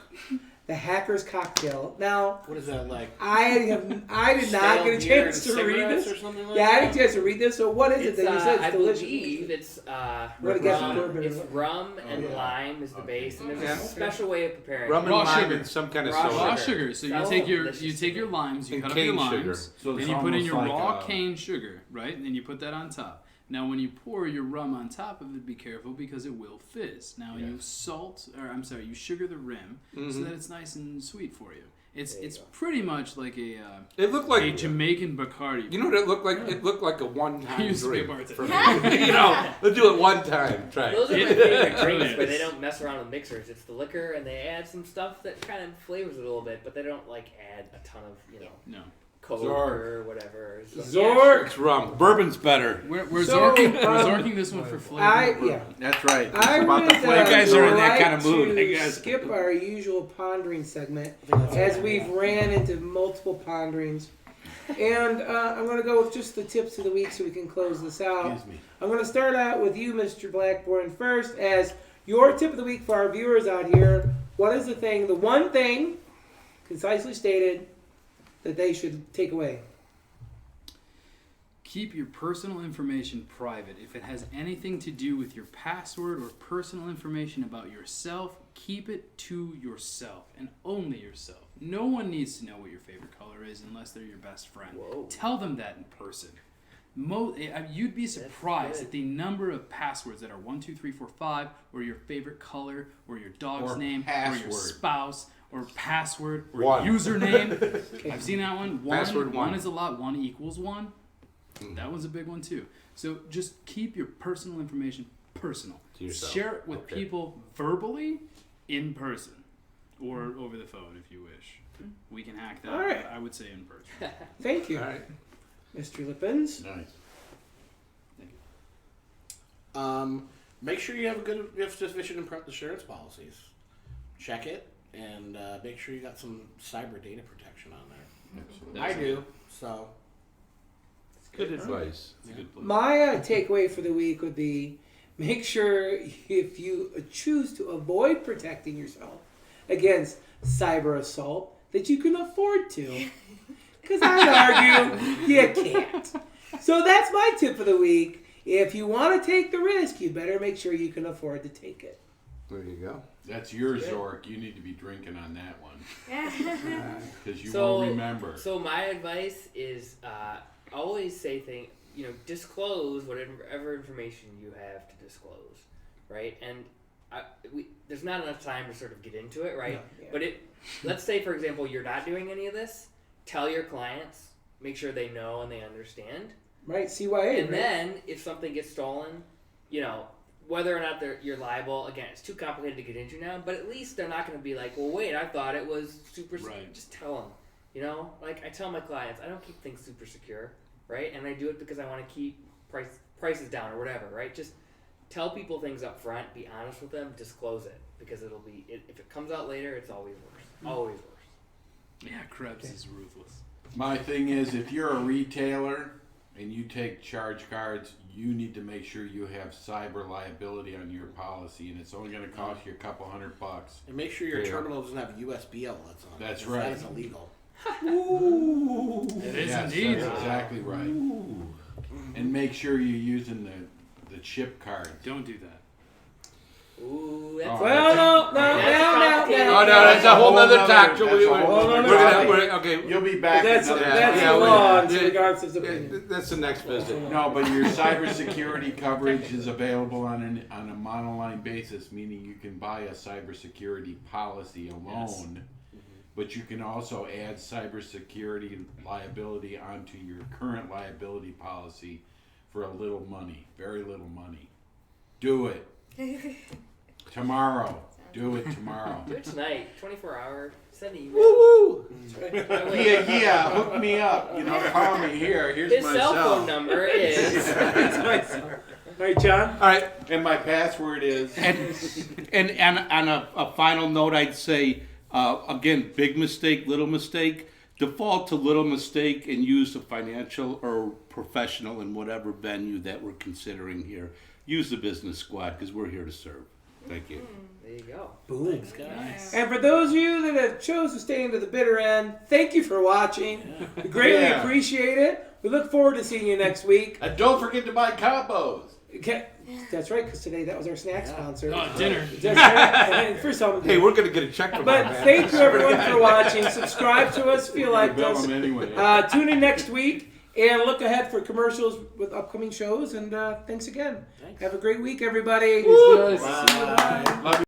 the hacker's cocktail. Now What is that like? I did not Stale get a beer chance and to read cigarettes this. or something like Yeah, I that? didn't get a chance to read this. So what is it that you said? I It's delicious. believe it's We're gonna guess rum. bourbon. It's rum and yeah. lime is the base, and there's Yeah. a special way of preparing. Rum it. and Raw lime sugar. and some kind of Raw soda. Raw sugar. sugar. So you Sounds take delicious you take your limes, you And cut up your cane limes, sugar. So it's then you put in almost your like raw a- cane sugar, right? And then you put that on top. Now, when you pour your rum on top of it, be careful because it will fizz. Now, you you sugar the rim so that it's nice and sweet for you. It's pretty much like a It looked like Jamaican Bacardi. you know what it looked like. It looked like a one-time He used to be a drink. bartender. You know, let's do it one time. Try it. Those are my favorite drinks Brilliant. where they don't mess around with mixers. It's the liquor, and they add some stuff that kind of flavors it a little bit, but they don't like add a ton of No. Coke Zork. or whatever. So, Zork. It's rum. Bourbon's better. We're So, zorking, we're zorking this one for flavor. That's right. It's I about would the flavor. You guys are in that like kind of mood, I to guess. skip our usual pondering segment I think that's as right. we've ran into multiple ponderings. And I'm going to go with just the tips of the week so we can close this out. Excuse me. I'm going to start out with you, Mr. Blackbourn, first as your tip of the week for our viewers out here. What is the one thing, concisely stated, that they should take away? Keep your personal information private. If it has anything to do with your password or personal information about yourself, keep it to yourself and only yourself. No one needs to know what your favorite color is unless they're your best friend. Whoa. Tell them that in person. You'd be surprised good. at the number of passwords that are 1, 2, 3, 4, 5, or your favorite color, or your dog's Or name, or password. your spouse, or password, or One. username. I've seen that one. Password one. One is a lot. 1 equals 1. That one's a big one too. So just keep your personal information personal. To yourself. Share it with Okay. people verbally, in person, or over the phone if you wish. We can hack that. All right. But I would say in person. Thank you, All right. Mr. Lippens. Nice. Make sure you have sufficient insurance policies. Check it and make sure you got some cyber data protection on there. Absolutely. I do. So Good advice. It's a good place. My takeaway for the week would be make sure if you choose to avoid protecting yourself against cyber assault that you can afford to. Because I'd argue you can't. So that's my tip of the week. If you want to take the risk, you better make sure you can afford to take it. There you go. That's your Zork. You need to be drinking on that one because you So- won't remember. So my advice is always say things, disclose whatever information you have to disclose, right? And there's not enough time to sort of get into it, right? Yeah. But let's say, for example, you're not doing any of this. Tell your clients, make sure they know and they understand. Right, CYA. And then, if something gets stolen, whether or not you're liable, again, it's too complicated to get into now, but at least they're not going to be like, well, wait, I thought it was super secure. Right. Just tell them, Like, I tell my clients, I don't keep things super secure, right? And I do it because I want to keep prices down or whatever, right? Just tell people things up front, be honest with them, disclose it, because if it comes out later, it's always worse. Always worse. Yeah, Krebs is ruthless. My thing is, if you're a retailer and you take charge cards, you need to make sure you have cyber liability on your policy, and it's only going to cost you a couple $100. And make sure your Yeah. terminal doesn't have USB outlets on it. That's 'cause right. That is illegal. It is Yes, indeed. that's exactly right. And make sure you're using the chip cards. Don't do that. Ooh, that's Oh, Well, no. That's complicated. Oh, no, that's a whole nother talk. That's a whole nother topic. Okay, You'll be back. That's another the time. law in regards to the opinion. that's the next visit. No, but your cybersecurity coverage is available on a monoline basis, meaning you can buy a cybersecurity policy alone, but you can also add cybersecurity liability onto your current liability policy for a little money, very little money. Do it tomorrow. Do it tomorrow. Do it tonight, 24 hour, send an email. Woo! Yeah, hook me up. Call me here. Here's His my cell phone number is. All right, John. All right, And my password is. and on a final note, I'd say again, big mistake, little mistake. Default to little mistake and use a financial or professional in whatever venue that we're considering here. Use the business squad because we're here to serve. Thank you. There you go. Boom. Thanks, guys. And for those of you that have chosen to stay into the bitter end, thank you for watching. We greatly Yeah. appreciate it. We look forward to seeing you next week. And don't forget to buy combos. Okay. That's right, because today that was our snack sponsor. Oh, dinner. That's right. And for some, Hey, we're gonna get a check from but that, man. thank you everyone for watching. Subscribe to us if you like Bill us. them anyway. Tune in next week and look ahead for commercials with upcoming shows. And thanks again. Thanks. Have a great week, everybody. Yes. Bye. Love you.